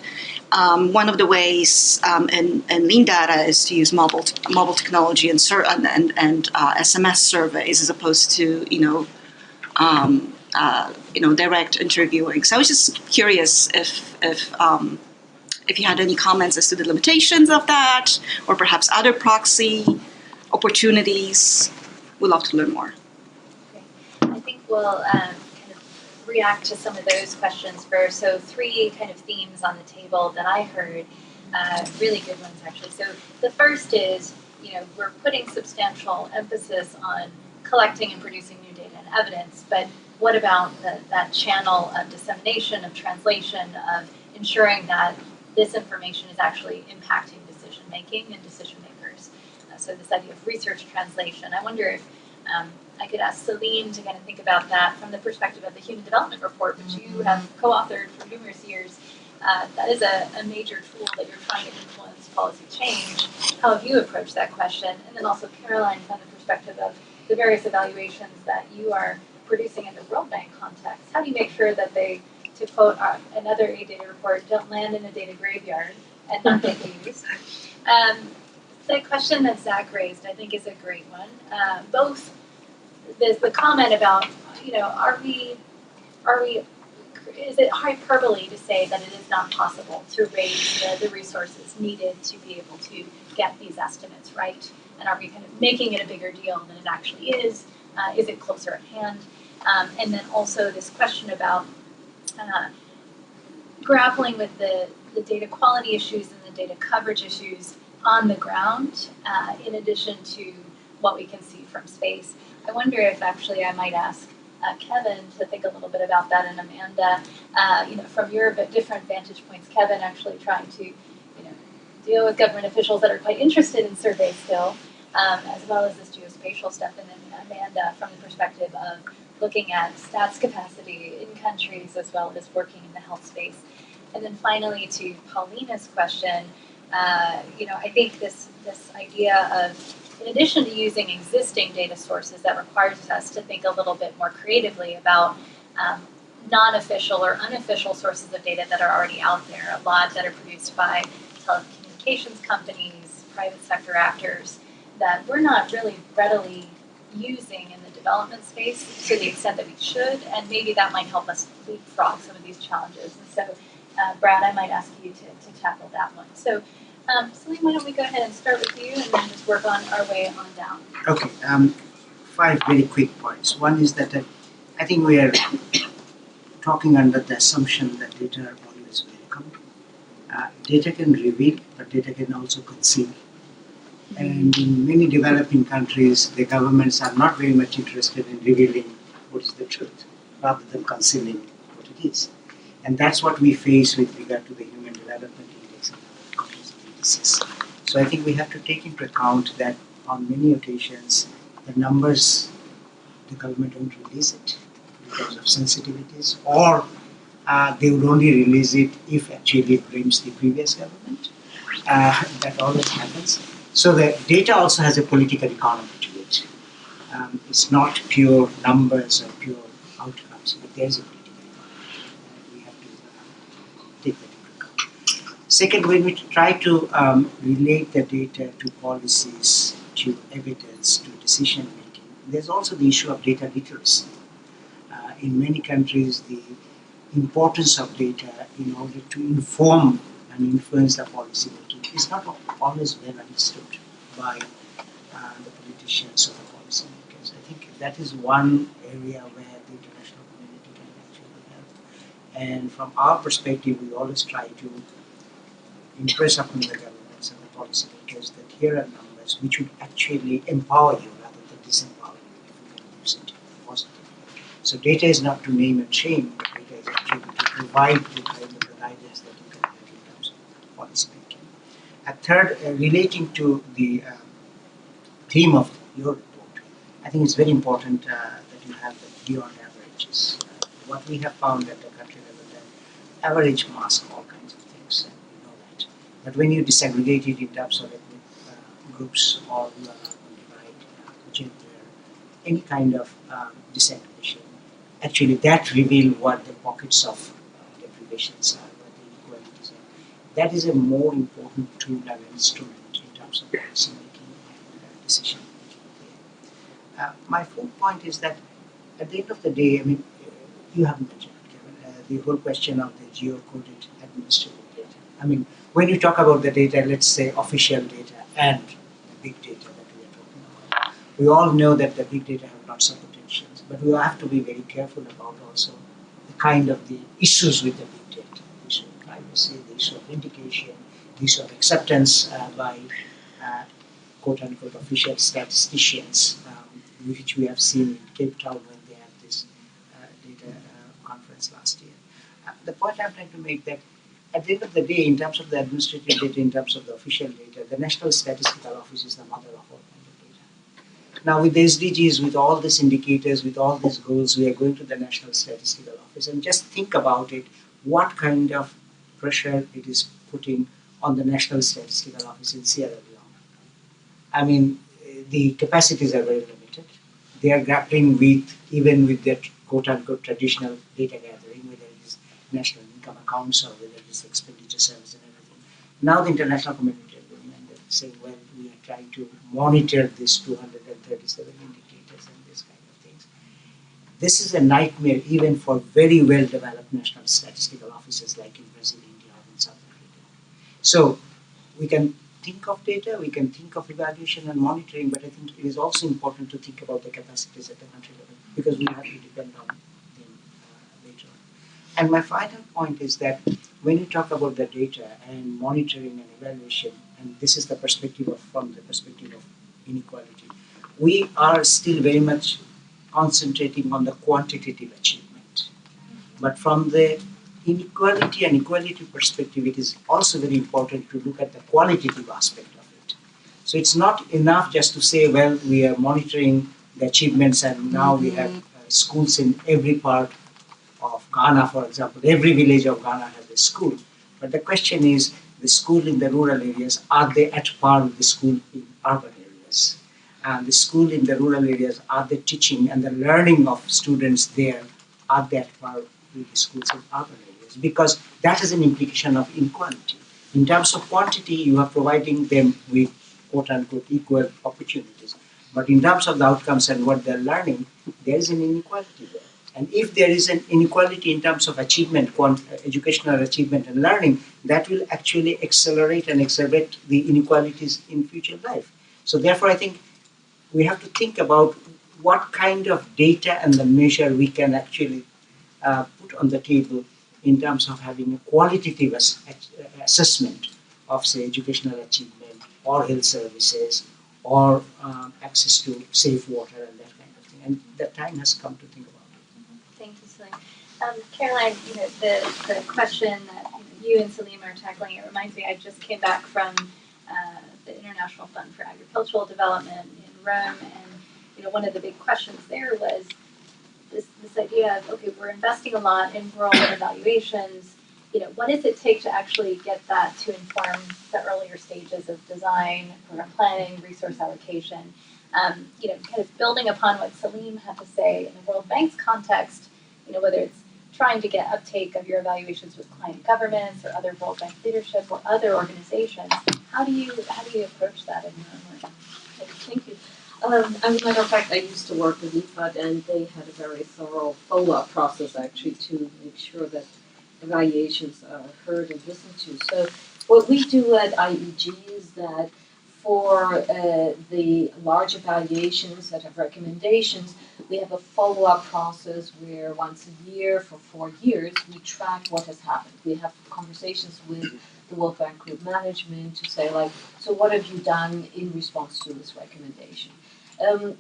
One of the ways in lean data is to use mobile technology and SMS surveys as opposed to direct interviewing. So I was just curious if you had any comments as to the limitations of that, or perhaps other proxy opportunities. We'd love to learn more. Okay. I think we'll kind of react to some of those questions first. So 3 kind of themes on the table that I heard, really good ones actually. So the first is, we're putting substantial emphasis on collecting and producing new data and evidence, but what about that channel of dissemination, of translation, of ensuring that this information is actually impacting decision making and decision makers? So this idea of research translation. I wonder if I could ask Celine to kind of think about that from the perspective of the Human Development Report, which you have co-authored for numerous years. That is a major tool that you're trying to influence policy change. How have you approached that question? And then also Caroline, from the perspective of the various evaluations that you are producing in the World Bank context. How do you make sure that they, to quote another data report, don't land in a data graveyard and not get used? The question that Zach raised, I think, is a great one. Both there's the comment about, is it hyperbole to say that it is not possible to raise the resources needed to be able to get these estimates right? And are we kind of making it a bigger deal than it actually is? Is it closer at hand? And then also this question about grappling with the data quality issues and the data coverage issues on the ground, in addition to what we can see from space. I wonder if actually I might ask Kevin to think a little bit about that, and Amanda, from your different vantage points, Kevin actually trying to, deal with government officials that are quite interested in surveys still, as well as this geospatial stuff, and then Amanda from the perspective of looking at stats capacity in countries as well as working in the health space. And then finally, to Paulina's question, I think this idea of, in addition to using existing data sources, that requires us to think a little bit more creatively about non-official or unofficial sources of data that are already out there, a lot that are produced by telecommunications companies, private sector actors, that we're not really readily using in the development space to the extent that we should, and maybe that might help us leapfrog some of these challenges. And so, Brad, I might ask you to tackle that one. So, Celine, why don't we go ahead and start with you and then just work on our way on down. Okay, 5 very quick points. One is that I think we are talking under the assumption that data are always welcome. Data can reveal, but data can also conceal. And in many developing countries, the governments are not very much interested in revealing what is the truth, rather than concealing what it is. And that's what we face with regard to the Human Development Index and other comprehensive indices. So I think we have to take into account that on many occasions, the numbers, the government won't release it because of sensitivities, or they would only release it if actually it blames the previous government. That always happens. So the data also has a political economy to it. It's not pure numbers or pure outcomes, but there's a political economy. We have to take that into account. Second, when we try to relate the data to policies, to evidence, to decision making, there's also the issue of data literacy. In many countries, the importance of data in order to inform and influence the policy making is not always well understood by the politicians or the policy makers. I think that is one area where the international community can actually help. And from our perspective, we always try to impress upon the governments and the policy makers that here are numbers which would actually empower you rather than disempower you if you can use it positively. So data is not to name and shame, but data is actually to provide the kind of the guidance that you can have in terms of policy making. Third, relating to the theme of your report, I think it's very important that you have the beyond averages. What we have found at the country level, that average mask all kinds of things, and we know that. But when you disaggregate it in terms of ethnic groups or divide, gender, any kind of disaggregation, actually that reveal what the pockets of deprivations are, what the inequalities are. That is a more important tool and instrument in terms of policy making and decision making. My fourth point is that at the end of the day, I mean, you haven't mentioned it, Kevin, the whole question of the geocoded administrative data. I mean, when you talk about the data, let's say official data and the big data that we are talking about, we all know that the big data have lots of potentials, but we have to be very careful about also the kind of the issues with the big data, the issue of privacy, the issue of vindication, the issue of acceptance by quote-unquote official statisticians, which we have seen in Cape Town when they had this data conference last year. The point I'm trying to make that at the end of the day, in terms of the administrative data, in terms of the official data, the National Statistical Office is the mother of all kinds of data. Now with the SDGs, with all these indicators, with all these goals, we are going to the National Statistical Office, and just think about it, what kind of pressure it is putting on the National Statistical Office in Sierra Leone. I mean, the capacities are very limited. They are grappling with, even with their quote-unquote traditional data gathering, whether it is national income accounts or whether it is expenditure service and everything. Now the international community are going and they're saying, well, we are trying to monitor these 237 indicators and this kind of things. This is a nightmare even for very well-developed national statistical offices like in Brazil, India, or in South Africa. So we can think of data, we can think of evaluation and monitoring, but I think it is also important to think about the capacities at the country level because we have to depend on them later on. And my final point is that when you talk about the data and monitoring and evaluation, and this is the perspective of, from the perspective of inequality, we are still very much concentrating on the quantitative achievement. But from the inequality and equality perspective, it is also very important to look at the qualitative aspect of it. So it's not enough just to say, well, we are monitoring the achievements and now we have schools in every part of Ghana, for example. Every village of Ghana has a school. But the question is, the school in the rural areas, are they at par with the school in urban areas? And the school in the rural areas, are they teaching and the learning of students there, are they at par with the schools in urban areas? Because that is an implication of inequality. In terms of quantity, you are providing them with quote-unquote equal opportunities. But in terms of the outcomes and what they're learning, there is an inequality there. And if there is an inequality in terms of achievement, educational achievement and learning, that will actually accelerate and exacerbate the inequalities in future life. So therefore, I think we have to think about what kind of data and the measure we can actually put on the table in terms of having a qualitative assessment of, say, educational achievement or health services or access to safe water and that kind of thing. And the time has come to think about it. Thank you, Salim. Caroline, the question that you and Salim are tackling, it reminds me, I just came back from the International Fund for Agricultural Development in Rome, and one of the big questions there was this idea of, okay, we're investing a lot in rural evaluations. What does it take to actually get that to inform the earlier stages of design, program planning, resource allocation? Kind of building upon what Salim had to say in the World Bank's context, whether it's trying to get uptake of your evaluations with client governments or other World Bank leadership or other organizations, how do you approach that in your own work? Thank you. As a matter of fact, I used to work with IFAD, and they had a very thorough follow-up process actually to make sure that evaluations are heard and listened to. So what we do at IEG is that for the large evaluations that have recommendations, we have a follow-up process where once a year for 4 years, we track what has happened. We have conversations with the World Bank Group management to say, so what have you done in response to this recommendation?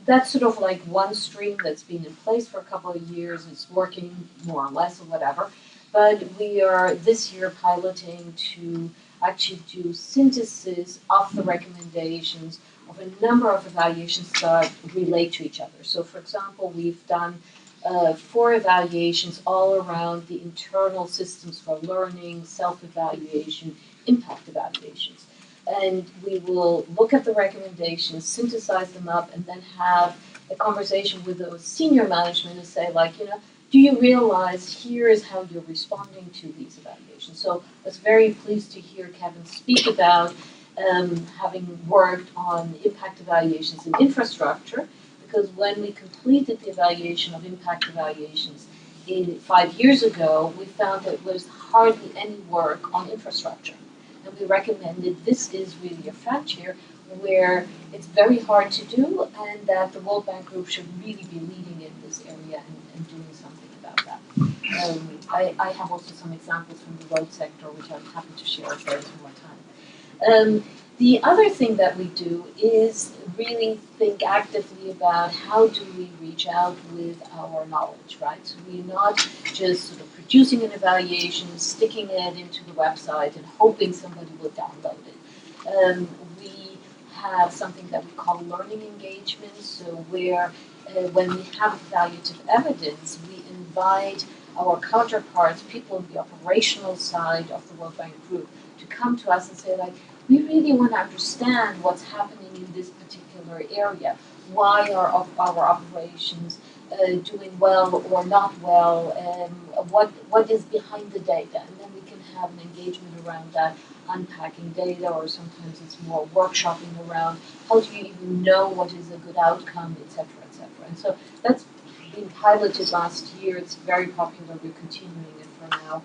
That's sort of like one stream that's been in place for a couple of years. It's working more or less or whatever. But we are this year piloting to actually do synthesis of the recommendations of a number of evaluations that relate to each other. So for example, we've done 4 evaluations all around the internal systems for learning, self-evaluation, impact evaluations. And we will look at the recommendations, synthesize them up, and then have a conversation with those senior management and say, do you realize here is how you're responding to these evaluations? So I was very pleased to hear Kevin speak about having worked on impact evaluations in infrastructure, because when we completed the evaluation of impact evaluations 5 years ago, we found that there was hardly any work on infrastructure. And we recommended this is really a frontier where it's very hard to do, and that the World Bank Group should really be leading in this area and doing something about that. I have also some examples from the road sector, which I'm happy to share if there's more time. The other thing that we do is really think actively about how do we reach out with our knowledge, right? So we're not just sort of producing an evaluation, sticking it into the website and hoping somebody will download it. We have something that we call learning engagement, so where when we have evaluative evidence, we invite our counterparts, people on the operational side of the World Bank Group, to come to us and say, we really want to understand what's happening in this particular area. Why are our operations doing well or not well? What is behind the data? And then we can have an engagement around that, unpacking data, or sometimes it's more workshopping around how do you even know what is a good outcome, et cetera, et cetera. And so that's been piloted last year. It's very popular. We're continuing it for now.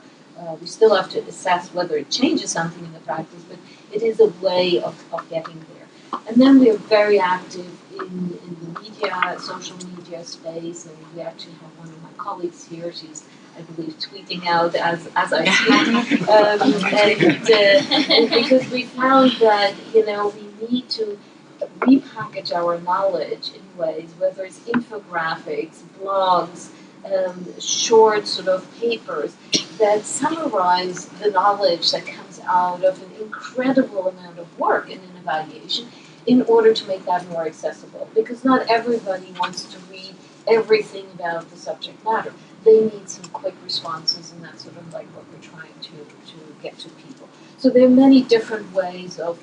We still have to assess whether it changes something in the practice, but it is a way of getting there. And then we are very active in the media, social media space, and we actually have one of my colleagues here. She's, I believe, tweeting out as I speak. And because we found that, we need to repackage our knowledge in ways, whether it's infographics, blogs, short sort of papers that summarize the knowledge that comes out of an incredible amount of work in an evaluation in order to make that more accessible. Because not everybody wants to read everything about the subject matter. They need some quick responses, and that's sort of like what we're trying to get to people. So there are many different ways of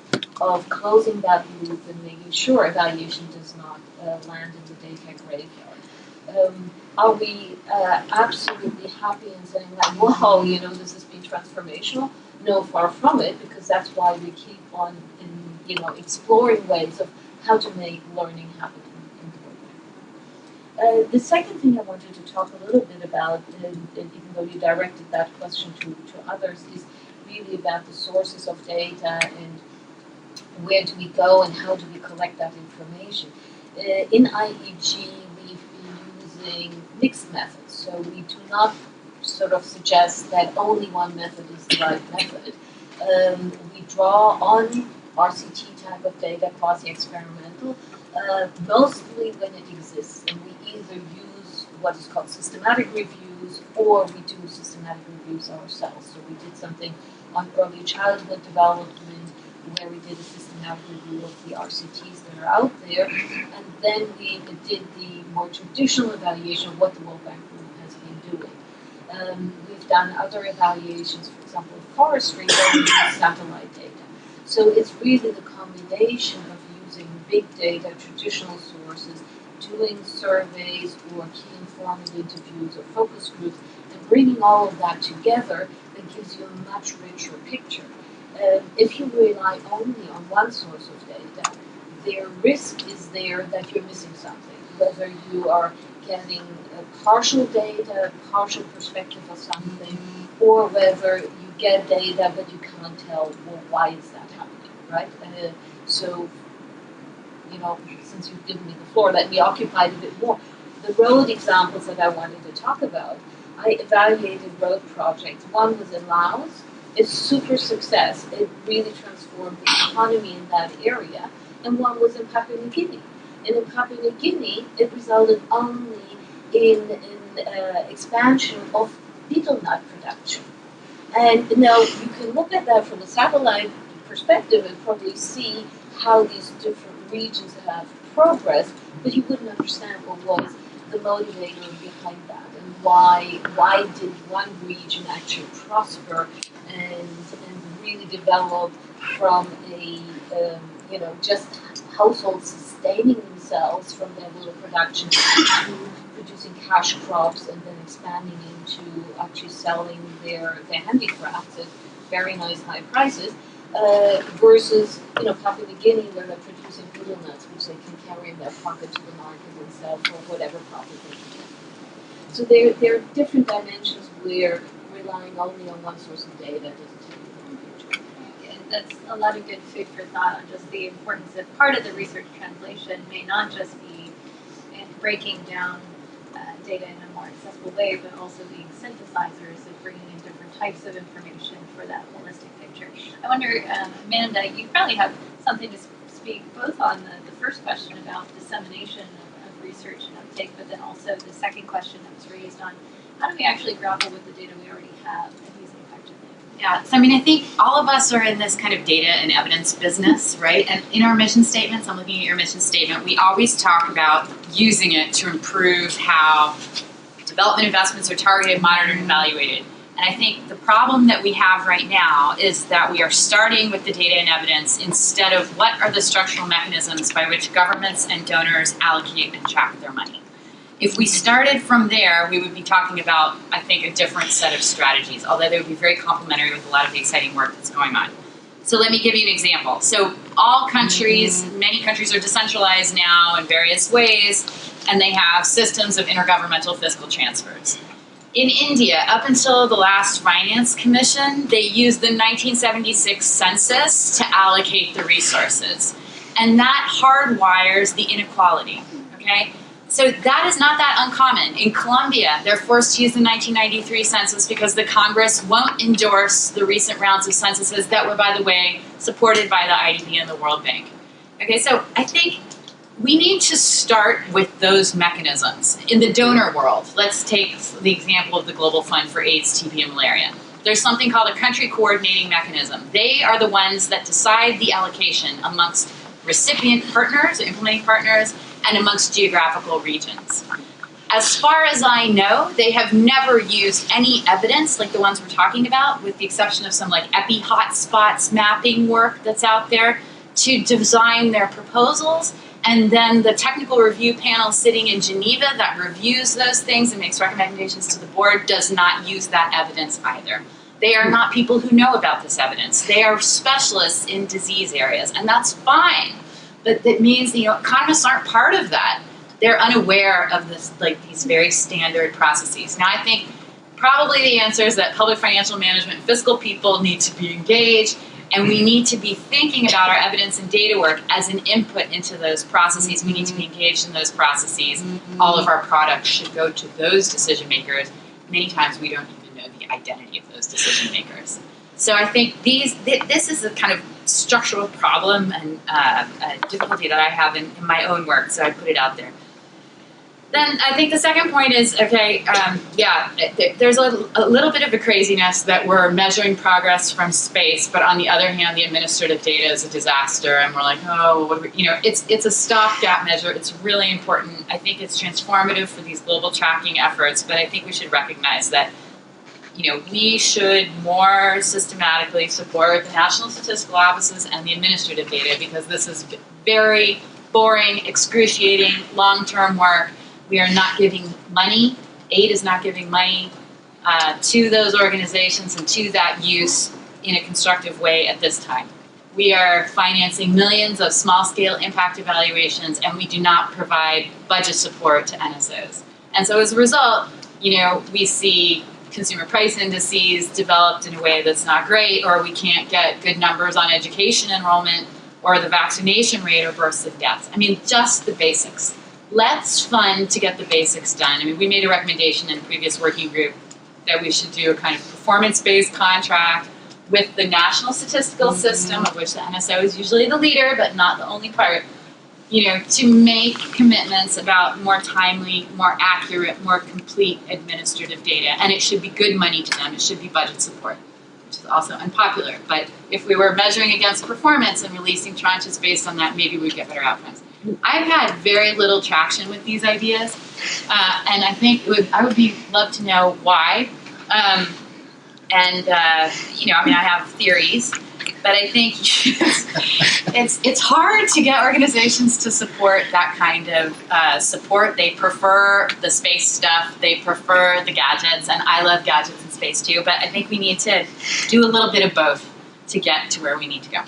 closing that loop and making sure evaluation does not land in the data graveyard. Are we absolutely happy in saying like, wow, this has been transformational? No, far from it, because that's why we keep on exploring ways of how to make learning happen in learning. The second thing I wanted to talk a little bit about, even though you directed that question to others, is really about the sources of data and where do we go and how do we collect that information. In IEG, we've been using mixed methods, so we do not sort of suggest that only one method is the right method. We draw on RCT type of data, quasi-experimental, mostly when it exists, and we either use what is called systematic reviews or we do systematic reviews ourselves. So we did something on early childhood development where we did a systematic review of the RCTs that are out there, and then we did the more traditional evaluation of what the World Bank Group has been doing. We've done other evaluations, for example, of forestry, where we use satellite data. So it's really the combination of using big data, traditional sources, doing surveys or key informant interviews or focus groups, and bringing all of that together that gives you a much richer picture. If you rely only on one source of data, their risk is there that you're missing something, whether you are getting partial data, partial perspective of something, or whether you get data but you can't tell, well, why is that happening, right? So, since you've given me the floor, let me occupy it a bit more. The road examples that I wanted to talk about, I evaluated road projects. One was in Laos. It's super success. It really transformed the economy in that area. And one was in Papua New Guinea. And in Papua New Guinea, it resulted only in expansion of betel nut production. And now you can look at that from a satellite perspective and probably see how these different regions have progressed, but you wouldn't understand what was the motivator behind that and why did one region actually prosper and really develop from a just households sustaining themselves from their little production to producing cash crops and then expanding into actually selling their handicrafts at very nice high prices, versus Papua New Guinea where they're producing betel nuts which they can carry in their pocket to the market and sell for whatever profit they can get. So there are different dimensions where relying only on one source of data doesn't take you from the future. And that's a lot of good food for thought on just the importance that part of the research translation may not just be in breaking down data in a more accessible way, but also being synthesizers of bringing in different types of information for that holistic picture. I wonder, Amanda, you probably have something to speak both on the first question about dissemination of research and uptake, but then also the second question that was raised on how do we actually grapple with the data we already have and use it effectively? Yeah, so I think all of us are in this kind of data and evidence business, right? And in our mission statements, I'm looking at your mission statement, we always talk about using it to improve how development investments are targeted, monitored, and evaluated. And I think the problem that we have right now is that we are starting with the data and evidence instead of what are the structural mechanisms by which governments and donors allocate and track their money. If we started from there, we would be talking about, I think, a different set of strategies, although they would be very complementary with a lot of the exciting work that's going on. So let me give you an example. So all countries, many countries are decentralized now in various ways, and they have systems of intergovernmental fiscal transfers. In India, up until the last Finance Commission, they used the 1976 census to allocate the resources. And that hardwires the inequality, okay? So that is not that uncommon. In Colombia, they're forced to use the 1993 census because the Congress won't endorse the recent rounds of censuses that were, by the way, supported by the IDB and the World Bank. Okay, so I think we need to start with those mechanisms. In the donor world, let's take the example of the Global Fund for AIDS, TB, and Malaria. There's something called a country coordinating mechanism. They are the ones that decide the allocation amongst recipient partners, implementing partners, and amongst geographical regions. as far as I know, they have never used any evidence like the ones we're talking about, with the exception of some like epi hotspots mapping work that's out there, to design their proposals. And then the technical review panel sitting in Geneva that reviews those things and makes recommendations to the board does not use that evidence either. They are not people who know about this evidence. They are specialists in disease areas, and that's fine. But that means, economists aren't part of that. They're unaware of this, like these very standard processes. Now, I think probably the answer is that public financial management and fiscal people need to be engaged, and we need to be thinking about our evidence and data work as an input into those processes. We need to be engaged in those processes. All of our products should go to those decision makers. Many times we don't even know the identity of those decision makers. So I think this is a kind of structural problem and a difficulty that I have in my own work, so I put it out there. Then I think the second point is, there's a little bit of a craziness that we're measuring progress from space, but on the other hand, the administrative data is a disaster, and we're like, it's a stopgap measure. It's really important. I think it's transformative for these global tracking efforts, but I think we should recognize that we should more systematically support the national statistical offices and the administrative data, because this is very boring, excruciating, long-term work. We are not giving money. Aid is not giving money to those organizations and to that use in a constructive way at this time. We are financing millions of small-scale impact evaluations, and we do not provide budget support to NSOs. And so as a result, we see consumer price indices developed in a way that's not great, or we can't get good numbers on education enrollment or the vaccination rate or births and deaths. I mean, just the basics. Let's fund to get the basics done. I mean, we made a recommendation in a previous working group that we should do a kind of performance-based contract with the national statistical system, of which the NSO is usually the leader, but not the only part, to make commitments about more timely, more accurate, more complete administrative data. And it should be good money to them. It should be budget support, which is also unpopular. But if we were measuring against performance and releasing tranches based on that, maybe we'd get better outcomes. I've had very little traction with these ideas, and I think I would love to know why. I have theories, but I think it's hard to get organizations to support that kind of support. They prefer the space stuff. They prefer the gadgets, and I love gadgets and space too. But I think we need to do a little bit of both to get to where we need to go.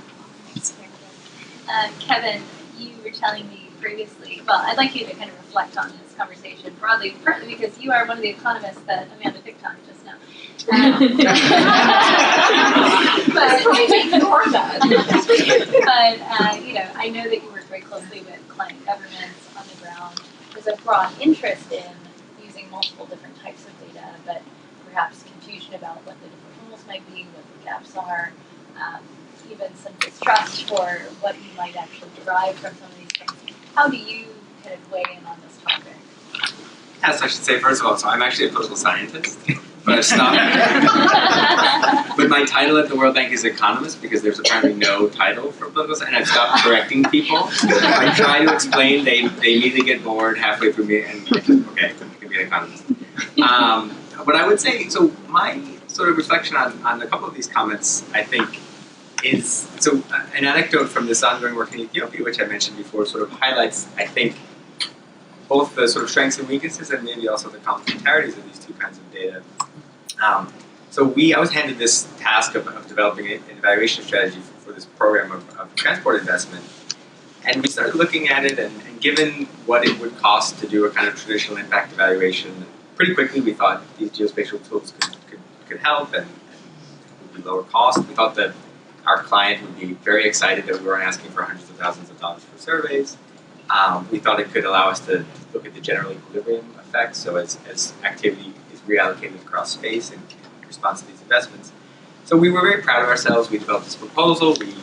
Kevin, you were telling me previously, well, I'd like you to kind of reflect on this conversation broadly, partly because you are one of the economists that Amanda picked on just now. But ignore that. But I know that you work very closely with client governments on the ground. There's a broad interest in using multiple different types of data, but perhaps confusion about what the different rules might be, what the gaps are, even some distrust for what you might actually derive from some of these things. How do you kind of weigh in on this topic? Yes, I should say, first of all, so I'm actually a political scientist, but I've stopped. But my title at the World Bank is economist, because there's apparently no title for political science, and I've stopped correcting people. If I try to explain, they immediately get bored halfway through me, and okay, you can be an economist. But I would say, so my sort of reflection on a couple of these comments, I think, is, so an anecdote from this ongoing work in Ethiopia, which I mentioned before, sort of highlights, I think, both the sort of strengths and weaknesses, and maybe also the complementarities of these two kinds of data. I was handed this task of developing an evaluation strategy for this program of transport investment, and we started looking at it, and given what it would cost to do a kind of traditional impact evaluation, pretty quickly we thought these geospatial tools could help and would be lower cost. We thought that our client would be very excited that we weren't asking for hundreds of thousands of dollars for surveys. We thought it could allow us to look at the general equilibrium effect, so as activity is reallocated across space in response to these investments. So we were very proud of ourselves. We developed this proposal. We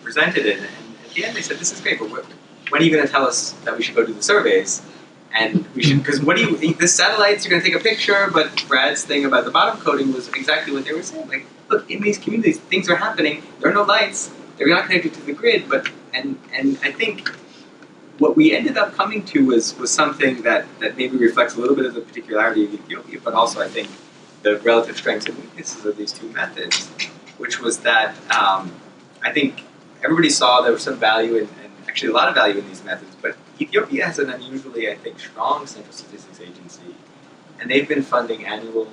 presented it, and at the end they said, "This is great, but when are you going to tell us that we should go do the surveys?" And we should, because what do you think? The satellites, you're going to take a picture, but Brad's thing about the bottom coding was exactly what they were saying. Like, look, in these communities, things are happening. There are no lights. They're not connected to the grid, and I think what we ended up coming to was something that maybe reflects a little bit of the particularity of Ethiopia, but also I think the relative strengths and weaknesses of these two methods, which was that I think everybody saw there was some value and actually a lot of value in these methods, but Ethiopia has an unusually, I think, strong central statistics agency, and they've been funding annual,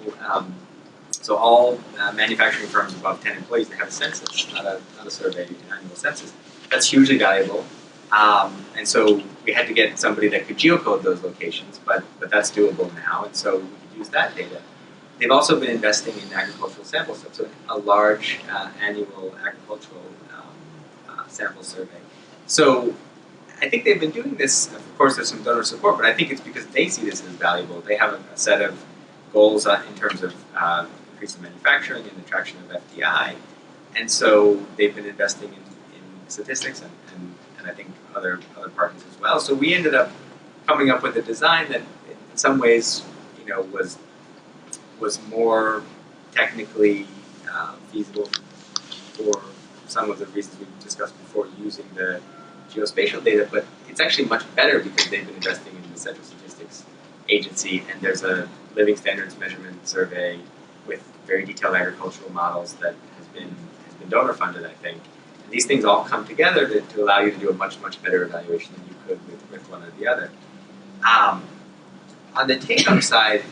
so all manufacturing firms above 10 employees, they have a census, not a survey, an annual census. That's hugely valuable. And so we had to get somebody that could geocode those locations, but that's doable now, and so we could use that data. They've also been investing in agricultural sample stuff, so a large annual agricultural sample survey. So I think they've been doing this, of course there's some donor support, but I think it's because they see this as valuable. They have a set of goals in terms of increasing manufacturing and attraction of FDI, and so they've been investing in statistics and I think other partners as well. So we ended up coming up with a design that in some ways, was more technically feasible for some of the reasons we've discussed before using the geospatial data, but it's actually much better because they've been investing in the Central Statistics Agency, and there's a living standards measurement survey with very detailed agricultural models that has been donor funded, I think. And these things all come together to allow you to do a much better evaluation than you could with one or the other. On the take-up side,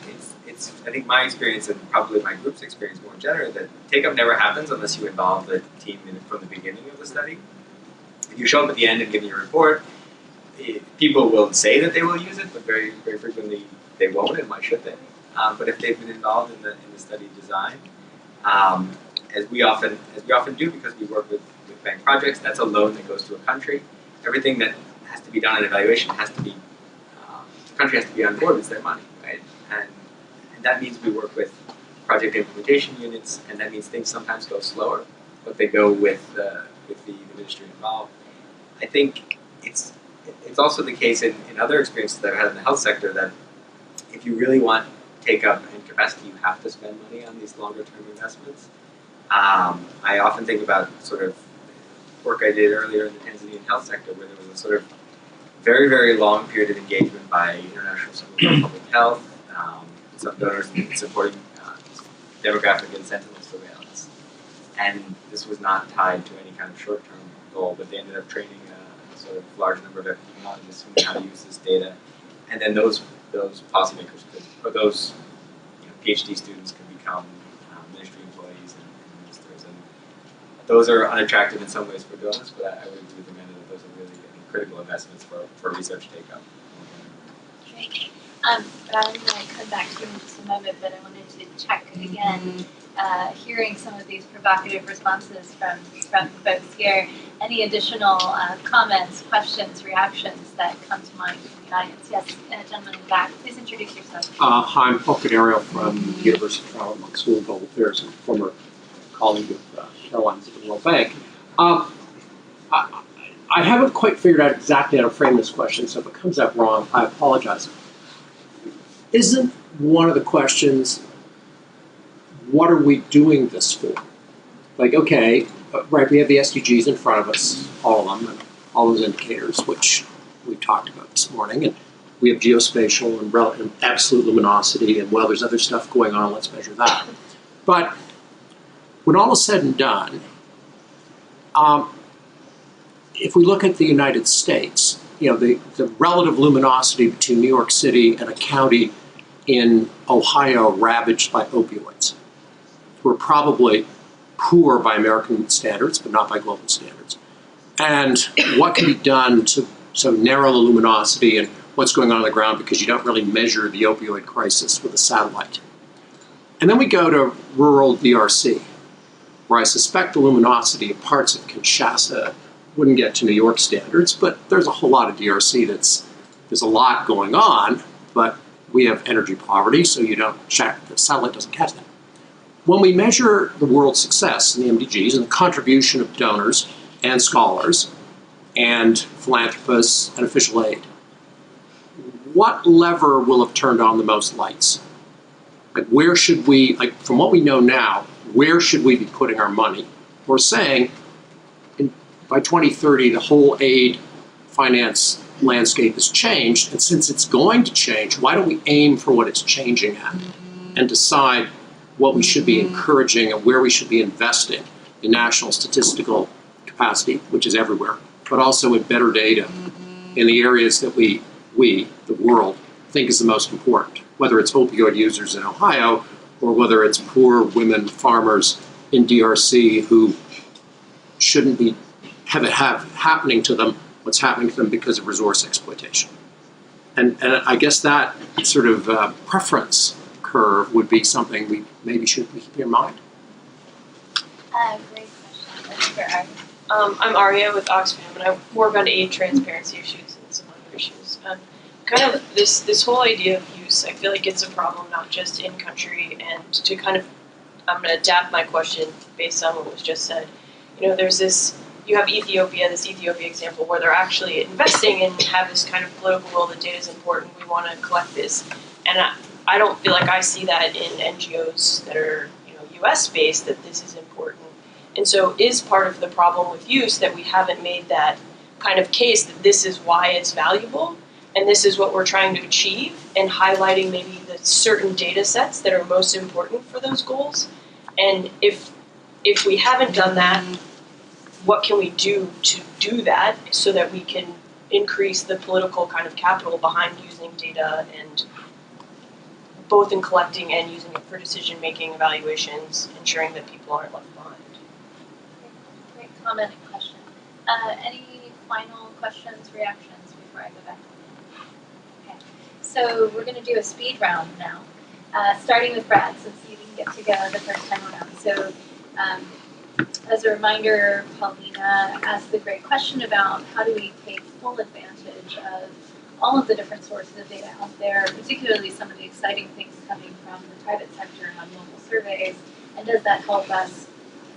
it's I think my experience and probably my group's experience more generally that take-up never happens unless you involve the team from the beginning of the study. If you show up at the end and give me a report, people will say that they will use it, but very frequently they won't, and why should they? But if they've been involved in the study design, as we often do because we work with bank projects, that's a loan that goes to a country. Everything that has to be done in evaluation has to be, the country has to be on board. It's their money, right? And that means we work with project implementation units, and that means things sometimes go slower, but they go with the ministry involved. I think it's also the case in other experiences that I've had in the health sector that if you really want take-up and capacity, you have to spend money on these longer-term investments. I often think about sort of work I did earlier in the Tanzanian health sector where there was a sort of very long period of engagement by International Center for Public Health, some donors supporting demographic and sentinel surveillance. And this was not tied to any kind of short-term goal, but they ended up training a sort of large number of epidemiologists who knew how to use this data. And then those policymakers or those PhD students could become ministry employees and ministers. And those are unattractive in some ways for donors, but I would agree with Amanda that those are really critical investments for research take-up. Great. Brad, I'm going to come back to you in just a moment, but I wanted to check again, hearing some of these provocative responses from folks here. Any additional comments, questions, reactions that come to mind from the audience? Yes, gentleman in the back, please introduce yourself. Hi, I'm Paul Canario from the University of Toronto School of Global Affairs and former colleague of Caroline's at the World Bank. I haven't quite figured out exactly how to frame this question, so if it comes out wrong, I apologize. Isn't one of the questions, what are we doing this for? Like, okay, right, we have the SDGs in front of us, all of them, and all those indicators, which we talked about this morning, and we have geospatial and absolute luminosity, and well, there's other stuff going on, let's measure that. But when all is said and done, if we look at the United States, the relative luminosity between New York City and a county in Ohio ravaged by opioids. We're probably poor by American standards, but not by global standards. And what can be done to narrow the luminosity and what's going on the ground because you don't really measure the opioid crisis with a satellite. And then we go to rural DRC, where I suspect the luminosity of parts of Kinshasa wouldn't get to New York standards, but there's a whole lot of DRC there's a lot going on, but we have energy poverty, so the satellite doesn't catch that. When we measure the world's success in the MDGs and the contribution of donors and scholars and philanthropists and official aid, what lever will have turned on the most lights? Like, where should we, from what we know now, where should we be putting our money? We're saying by 2030, the whole aid finance landscape has changed, and since it's going to change, why don't we aim for what it's changing at and decide what we should be encouraging and where we should be investing in national statistical capacity, which is everywhere, but also in better data in the areas that we, the world, think is the most important, whether it's opioid users in Ohio or whether it's poor women farmers in DRC who shouldn't be have it happening to them what's happening to them because of resource exploitation. And I guess that sort of preference curve would be something we maybe should keep in mind. Great question. I'm Aria with Oxfam, and I work on aid transparency issues and some other issues. Kind of this whole idea of use, I feel like it's a problem not just in country, and to kind of, I'm going to adapt my question based on what was just said. You know, there's this, you have this Ethiopia example where they're actually investing and have this kind of political will, the data is important, we want to collect this. And I don't feel like I see that in NGOs that are, US based, that this is important. And so is part of the problem with use that we haven't made that kind of case that this is why it's valuable and this is what we're trying to achieve, and highlighting maybe the certain data sets that are most important for those goals. And if we haven't done that, what can we do to do that so that we can increase the political kind of capital behind using data, and both in collecting and using it for decision-making evaluations, ensuring that people aren't left behind. Great comment and question. Any final questions, reactions before I go back? Okay. So we're going to do a speed round now, starting with Brad, since you didn't get to go the first time around. So as a reminder, Paulina asked the great question about how do we take full advantage of all of the different sources of data out there, particularly some of the exciting things coming from the private sector on local surveys, and does that help us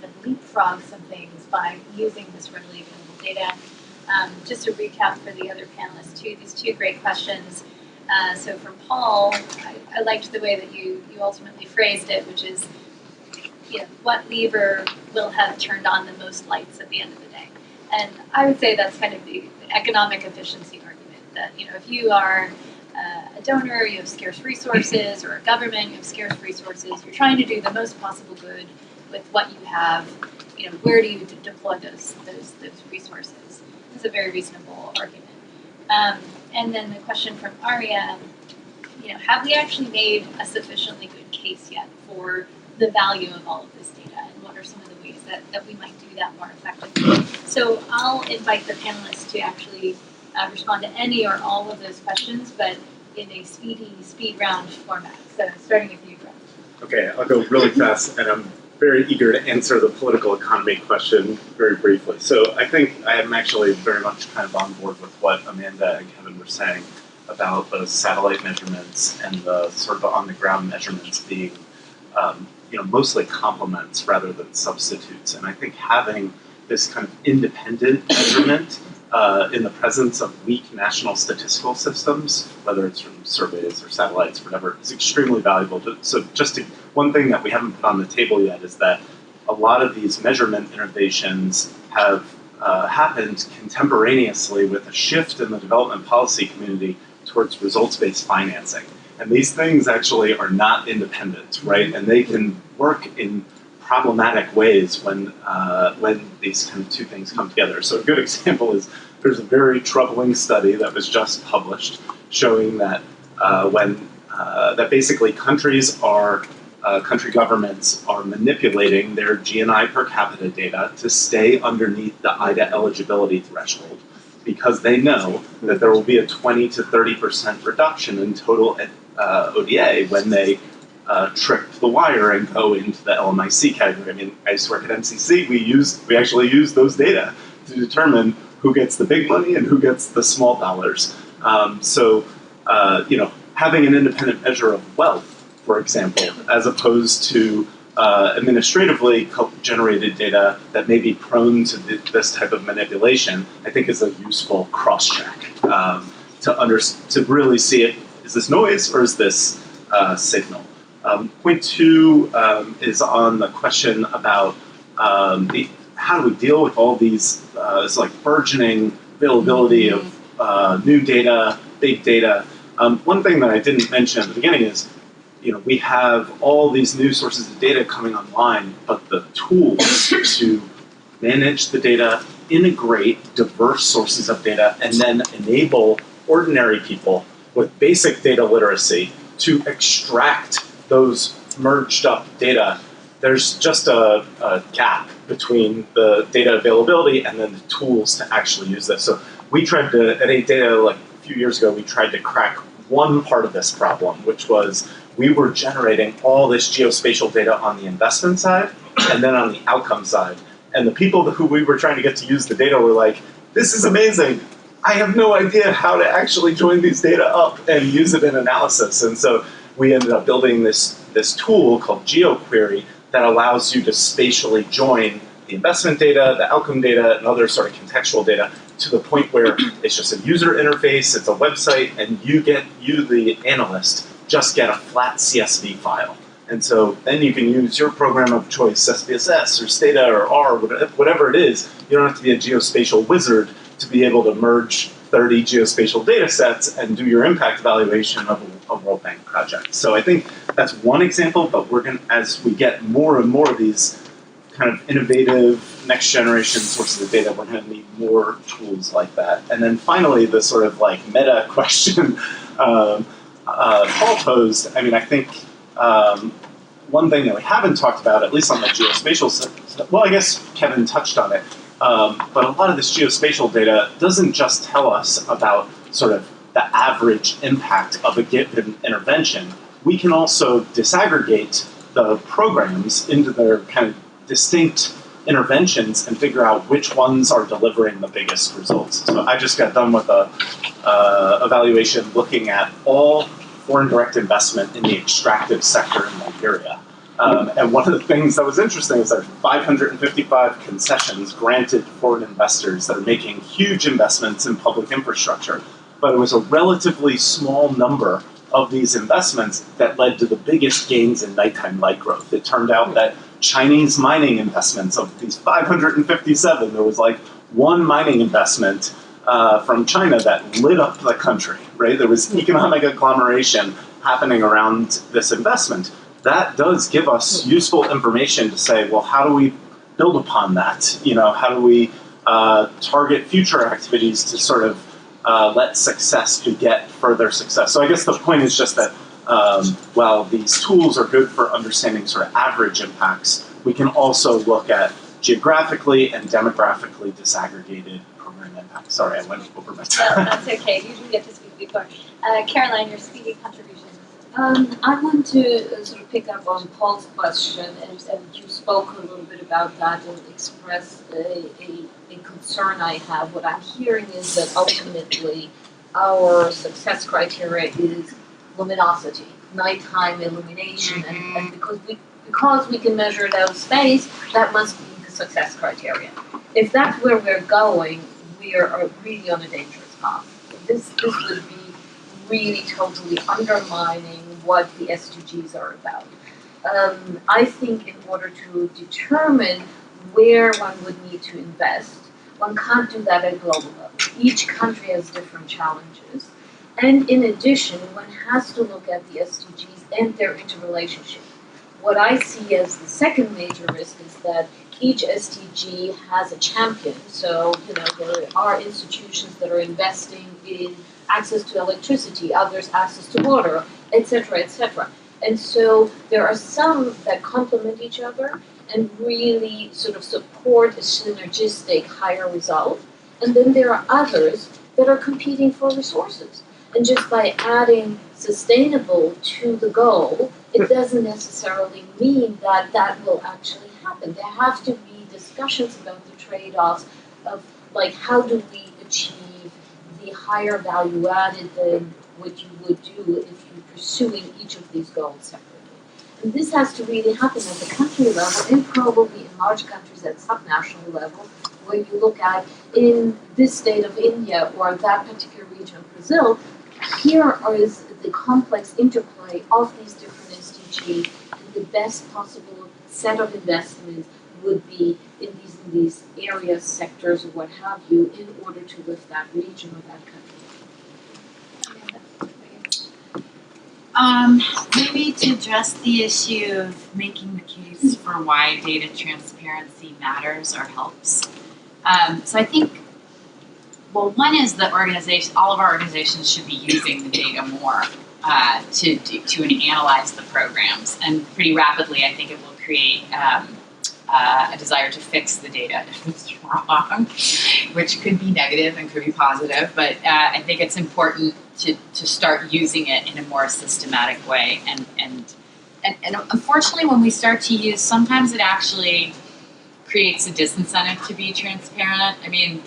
kind of leapfrog some things by using this readily available data? Just to recap for the other panelists too, these two great questions. So for Paul, I liked the way that you ultimately phrased it, which is, what lever will have turned on the most lights at the end of the day? And I would say that's kind of the economic efficiency argument, that, if you are a donor, you have scarce resources, or a government, you have scarce resources, you're trying to do the most possible good with what you have, where do you deploy those resources? It's a very reasonable argument. And then the question from Aria, have we actually made a sufficiently good case yet for the value of all of this data, and what are some of the ways that we might do that more effectively? So I'll invite the panelists to actually respond to any or all of those questions, but in a speed round format. So starting with you, Brett. Okay, I'll go really fast, and I'm very eager to answer the political economy question very briefly. So I think I am actually very much kind of on board with what Amanda and Kevin were saying about the satellite measurements and the sort of on-the-ground measurements being mostly complements rather than substitutes. And I think having this kind of independent measurement in the presence of weak national statistical systems, whether it's from surveys or satellites or whatever, is extremely valuable. So one thing that we haven't put on the table yet is that a lot of these measurement innovations have happened contemporaneously with a shift in the development policy community towards results-based financing. And these things actually are not independent, right? And they can work in problematic ways when these kind of two things come together. So a good example is there's a very troubling study that was just published showing that that basically country governments are manipulating their GNI per capita data to stay underneath the IDA eligibility threshold, because they know that there will be a 20 to 30% reduction in total ODA when they trip the wire and go into the LMIC category. I mean, I used to work at MCC. We actually use those data to determine who gets the big money and who gets the small dollars. Having an independent measure of wealth, for example, as opposed to administratively generated data that may be prone to this type of manipulation, I think is a useful cross-check to really see it. Is this noise or is this signal? Point two is on the question about how do we deal with all these burgeoning availability of new data, big data. One thing that I didn't mention at the beginning is, we have all these new sources of data coming online, but the tools to manage the data, integrate diverse sources of data, and then enable ordinary people with basic data literacy to extract those merged up data. There's just a gap between the data availability and then the tools to actually use this. So we tried to, at 8Data, like a few years ago, we tried to crack one part of this problem, which was we were generating all this geospatial data on the investment side and then on the outcome side. And the people who we were trying to get to use the data were like, this is amazing. I have no idea how to actually join these data up and use it in analysis. And so we ended up building this tool called GeoQuery that allows you to spatially join the investment data, the outcome data, and other sort of contextual data to the point where it's just a user interface, it's a website, and you, the analyst, just get a flat CSV file. And so then you can use your program of choice, SPSS or Stata or R, whatever it is. You don't have to be a geospatial wizard to be able to merge 30 geospatial data sets and do your impact evaluation of a World Bank project. So I think that's one example, but we're going to, as we get more and more of these kind of innovative next generation sources of data, we're going to need more tools like that. And then finally, the sort of like meta question Paul posed, I mean, I think one thing that we haven't talked about, at least on the geospatial side, well, I guess Kevin touched on it, but a lot of this geospatial data doesn't just tell us about sort of the average impact of a given intervention. We can also disaggregate the programs into their kind of distinct interventions and figure out which ones are delivering the biggest results. So I just got done with a evaluation looking at all foreign direct investment in the extractive sector in Nigeria. And one of the things that was interesting is there are 555 concessions granted to foreign investors that are making huge investments in public infrastructure. But it was a relatively small number of these investments that led to the biggest gains in nighttime light growth. It turned out that Chinese mining investments, of these 557, there was like one mining investment from China that lit up the country, right? There was economic agglomeration happening around this investment. That does give us useful information to say, well, how do we build upon that? How do we target future activities to sort of let success beget further success? So I guess the point is just that while these tools are good for understanding sort of average impacts, we can also look at geographically and demographically disaggregated program impacts. Sorry, I went over my time. No, that's okay. You usually get to speak before. Caroline, your speaking contribution. I want to sort of pick up on Paul's question, and you spoke a little bit about that and expressed a concern I have. What I'm hearing is that ultimately our success criteria is luminosity, nighttime illumination, and because we can measure it out of space, that must be the success criteria. If that's where we're going, we are really on a dangerous path. This would be really totally undermining what the SDGs are about. I think in order to determine where one would need to invest, one can't do that at a global level. Each country has different challenges. And in addition, one has to look at the SDGs and their interrelationship. What I see as the second major risk is that each SDG has a champion. So, there are institutions that are investing in access to electricity, others access to water, etc., etc. And so there are some that complement each other and really sort of support a synergistic higher result. And then there are others that are competing for resources. And just by adding sustainable to the goal, it doesn't necessarily mean that that will actually happen. There have to be discussions about the trade-offs of, like, how do we achieve the higher value added than what you would do if you're pursuing each of these goals separately. And this has to really happen at the country level and probably in large countries at subnational level, where you look at in this state of India or that particular region of Brazil, here is the complex interplay of these different SDGs and the best possible set of investments would be in these areas, sectors, or what have you, in order to lift that region or that country? Maybe to address the issue of making the case for why data transparency matters or helps. So I think, well, one is that all of our organizations should be using the data more to analyze the programs, and pretty rapidly, I think it will create a desire to fix the data if it's wrong, which could be negative and could be positive. But I think it's important to start using it in a more systematic way. And unfortunately, when we start to use, sometimes it actually creates a disincentive to be transparent. I mean,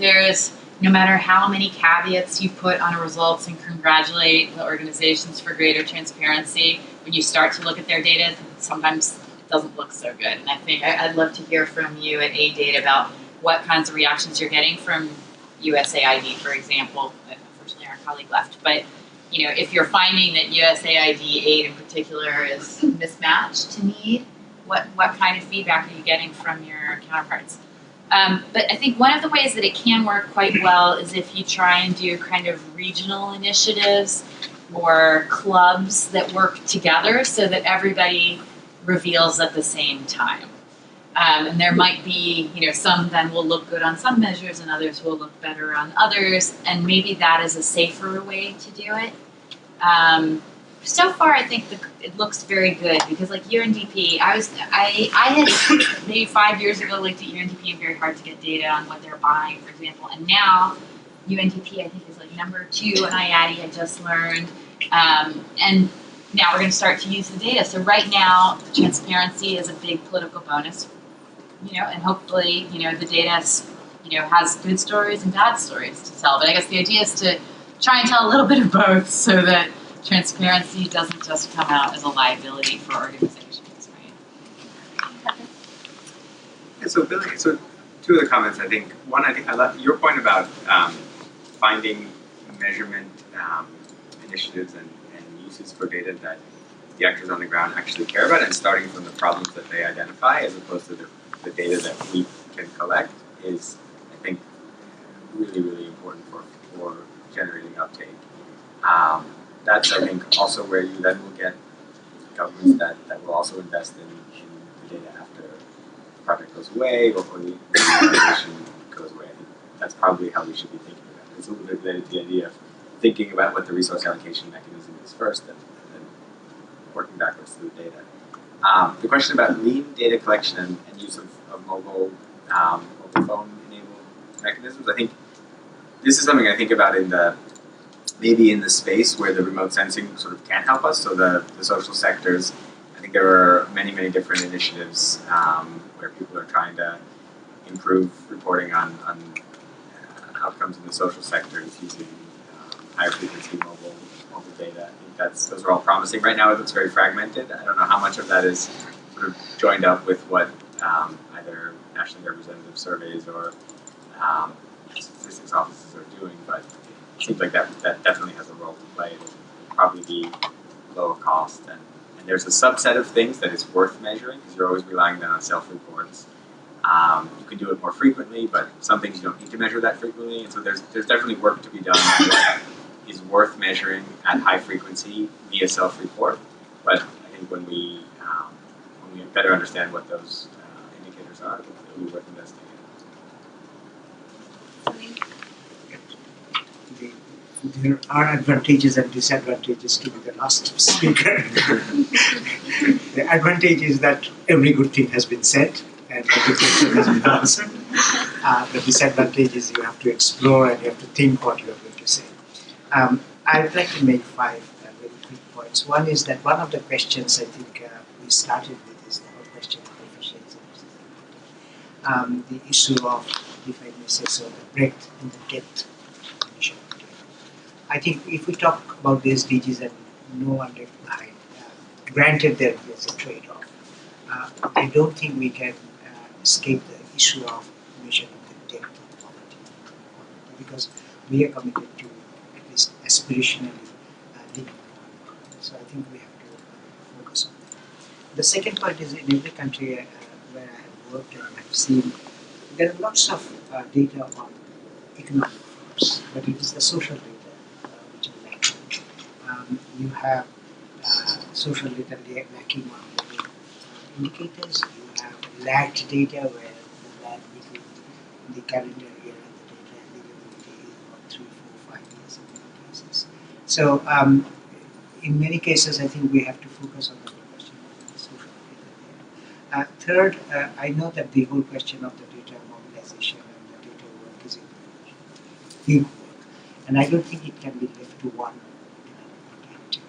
no matter how many caveats you put on results and congratulate the organizations for greater transparency, when you start to look at their data, sometimes it doesn't look so good. And I think I'd love to hear from you at AData about what kinds of reactions you're getting from USAID, for example. Unfortunately, our colleague left. But if you're finding that USAID aid in particular is mismatched to need, what kind of feedback are you getting from your counterparts? But I think one of the ways that it can work quite well is if you try and do kind of regional initiatives or clubs that work together so that everybody reveals at the same time. And there might be, some then will look good on some measures and others will look better on others, and maybe that is a safer way to do it. So far, I think it looks very good because, like UNDP, I had maybe 5 years ago looked at UNDP and very hard to get data on what they're buying, for example. And now UNDP, I think, is like number 2 in IATI. I just learned, and now we're going to start to use the data. So right now, transparency is a big political bonus, and hopefully, the data, has good stories and bad stories to tell. But I guess the idea is to try and tell a little bit of both so that transparency doesn't just come out as a liability for organizations, right? Yeah, so Billy, so 2 other comments. I think one, I love your point about finding measurement initiatives and uses for data that the actors on the ground actually care about, and starting from the problems that they identify as opposed to the data that we can collect is, I think, really, really important for generating uptake. That's, I think, also where you then will get governments that will also invest in the data after the project goes away or the organization goes away. I think that's probably how we should be thinking about it. It's a little bit related to the idea of thinking about what the resource allocation mechanism is first and then working backwards through the data. The question about lean data collection and use of mobile phone-enabled mechanisms, I think this is something I think about maybe in the space where the remote sensing sort of can help us. So the social sectors, I think there are many, many different initiatives where people are trying to improve reporting on outcomes in the social sectors using higher frequency mobile data. I think those are all promising. Right now it looks very fragmented. I don't know how much of that is sort of joined up with what either nationally representative surveys or statistics offices are doing, but it seems like that definitely has a role to play. It'll probably be lower cost, and there's a subset of things that is worth measuring because you're always relying then on self-reports. You can do it more frequently, but some things you don't need to measure that frequently, and so there's definitely work to be done that is worth measuring at high frequency via self-report. But I think when we better understand what those indicators are, it'll be worth investing in. There are advantages and disadvantages to be the last speaker. The advantage is that every good thing has been said and every question has been answered. The disadvantage is you have to explore and you have to think what you are going to say. I'd like to make 5 very quick points. One is that one of the questions I think we started with is the whole question of efficiency. The issue of, if I may say so, the breadth and the depth. I think if we talk about the SDGs and no one left behind, granted there is a trade-off, I don't think we can escape the issue of measuring the depth of poverty, because we are committed to at least aspirationally living poverty. So I think we have to focus on that. The second point is in every country where I have worked and have seen, there are lots of data on economic force, but it is the social data which are lacking. You have social data lacking on the indicators. You have lagged data where the lag between the calendar year and the data availability is about 3, 4, 5 years in many cases. So in many cases, I think we have to focus on the question of the social data there. Third, I know that the whole question of the data mobilization and the data work is a big work, and I don't think it can be left to one entity.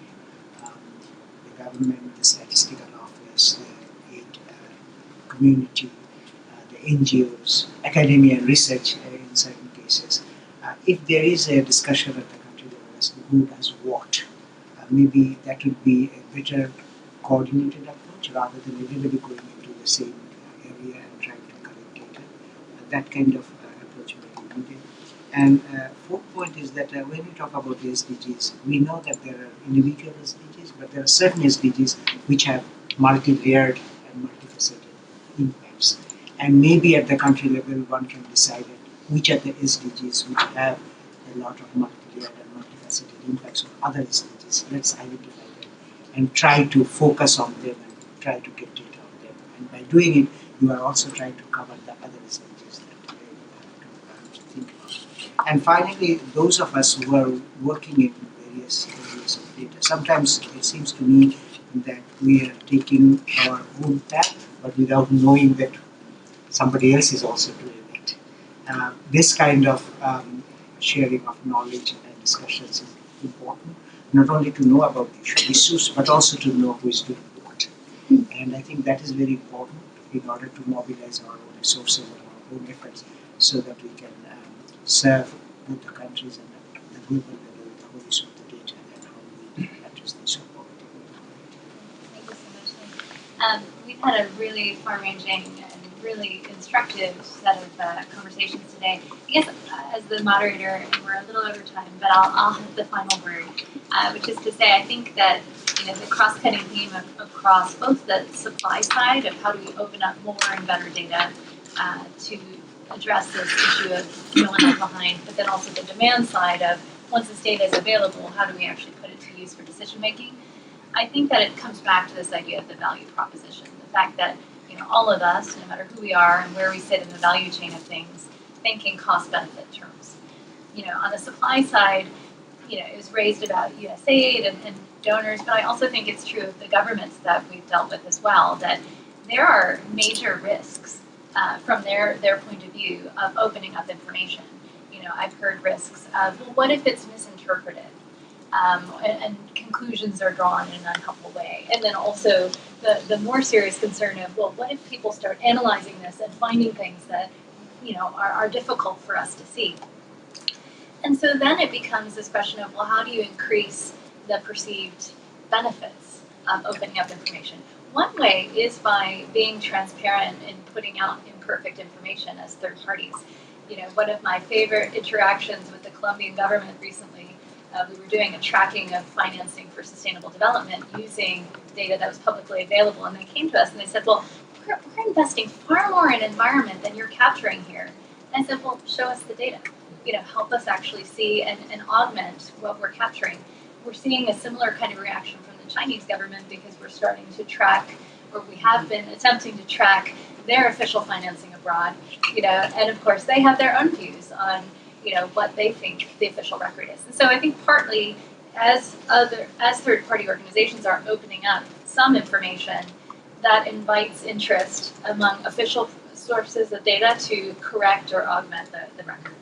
The government, the statistical office, the aid community, the NGOs, academia and research in certain cases. If there is a discussion at the country level as to who does what, maybe that would be a better coordinated approach rather than everybody going into the same area and trying to collect data. That kind of approach may be needed. And fourth point is that when we talk about the SDGs, we know that there are individual SDGs, but there are certain SDGs which have multi-layered and multifaceted impacts. And maybe at the country level, one can decide which are the SDGs which have a lot of multi-layered and multifaceted impacts on other SDGs. Let's identify them and try to focus on them and try to get data on them. And by doing it, you are also trying to cover the other SDGs that you have to think about. And finally, those of us who are working in various areas of data, sometimes it seems to me that we are taking our own path, but without knowing that somebody else is also doing it. This kind of sharing of knowledge and discussions is important, not only to know about the issues, but also to know who is doing what. And I think that is very important in order to mobilize our own resources and our own efforts so that we can serve both the countries and the global level with the whole issue of the data and how we address the issue of poverty. Thank you so much. We've had a really far-ranging and really instructive set of conversations today. I guess as the moderator, and we're a little over time, but I'll have the final word, which is to say I think that the cross-cutting theme across both the supply side of how do we open up more and better data to address this issue of no one left behind, but then also the demand side of once this data is available, how do we actually put it to use for decision making? I think that it comes back to this idea of the value proposition, the fact that all of us, no matter who we are and where we sit in the value chain of things, think in cost-benefit terms. On the supply side, it was raised about USAID and donors, but I also think it's true of the governments that we've dealt with as well, that there are major risks from their point of view of opening up information. I've heard risks of, well, what if it's misinterpreted? And conclusions are drawn in an unhelpful way. And then also the more serious concern of, well, what if people start analyzing this and finding things that, are difficult for us to see? And so then it becomes this question of, well, how do you increase the perceived benefits of opening up information? One way is by being transparent and putting out imperfect information as third parties. One of my favorite interactions with the Colombian government recently, we were doing a tracking of financing for sustainable development using data that was publicly available, and they came to us and they said, well, we're investing far more in environment than you're capturing here. And I said, well, show us the data. Help us actually see and augment what we're capturing. We're seeing a similar kind of reaction from the Chinese government because we're starting to track, or we have been attempting to track their official financing abroad, and of course they have their own views on what they think the official record is. And so I think partly as third-party organizations are opening up some information, that invites interest among official sources of data to correct or augment the record.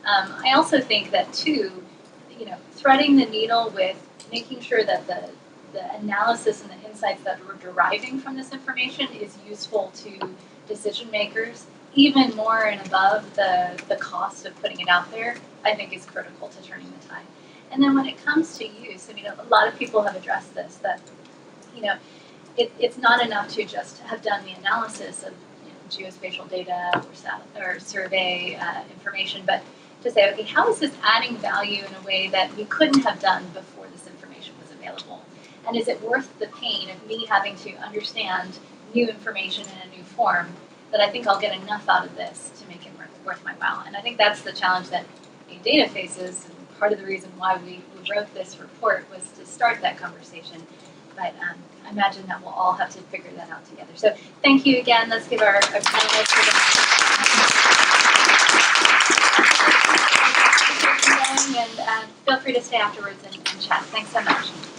I also think that too, threading the needle with making sure that the analysis and the insights that we're deriving from this information is useful to decision makers, even more and above the cost of putting it out there, I think is critical to turning the tide. And then when it comes to use, a lot of people have addressed this, that, it's not enough to just have done the analysis of geospatial data or survey information, but to say, okay, how is this adding value in a way that we couldn't have done before this information was available? And is it worth the pain of me having to understand new information in a new form that I think I'll get enough out of this to make it worth my while. And I think that's the challenge that data faces, and part of the reason why we wrote this report was to start that conversation. But I imagine that we'll all have to figure that out together. So thank you again. Let's give our panelists and feel free to stay afterwards and chat. Thanks so much.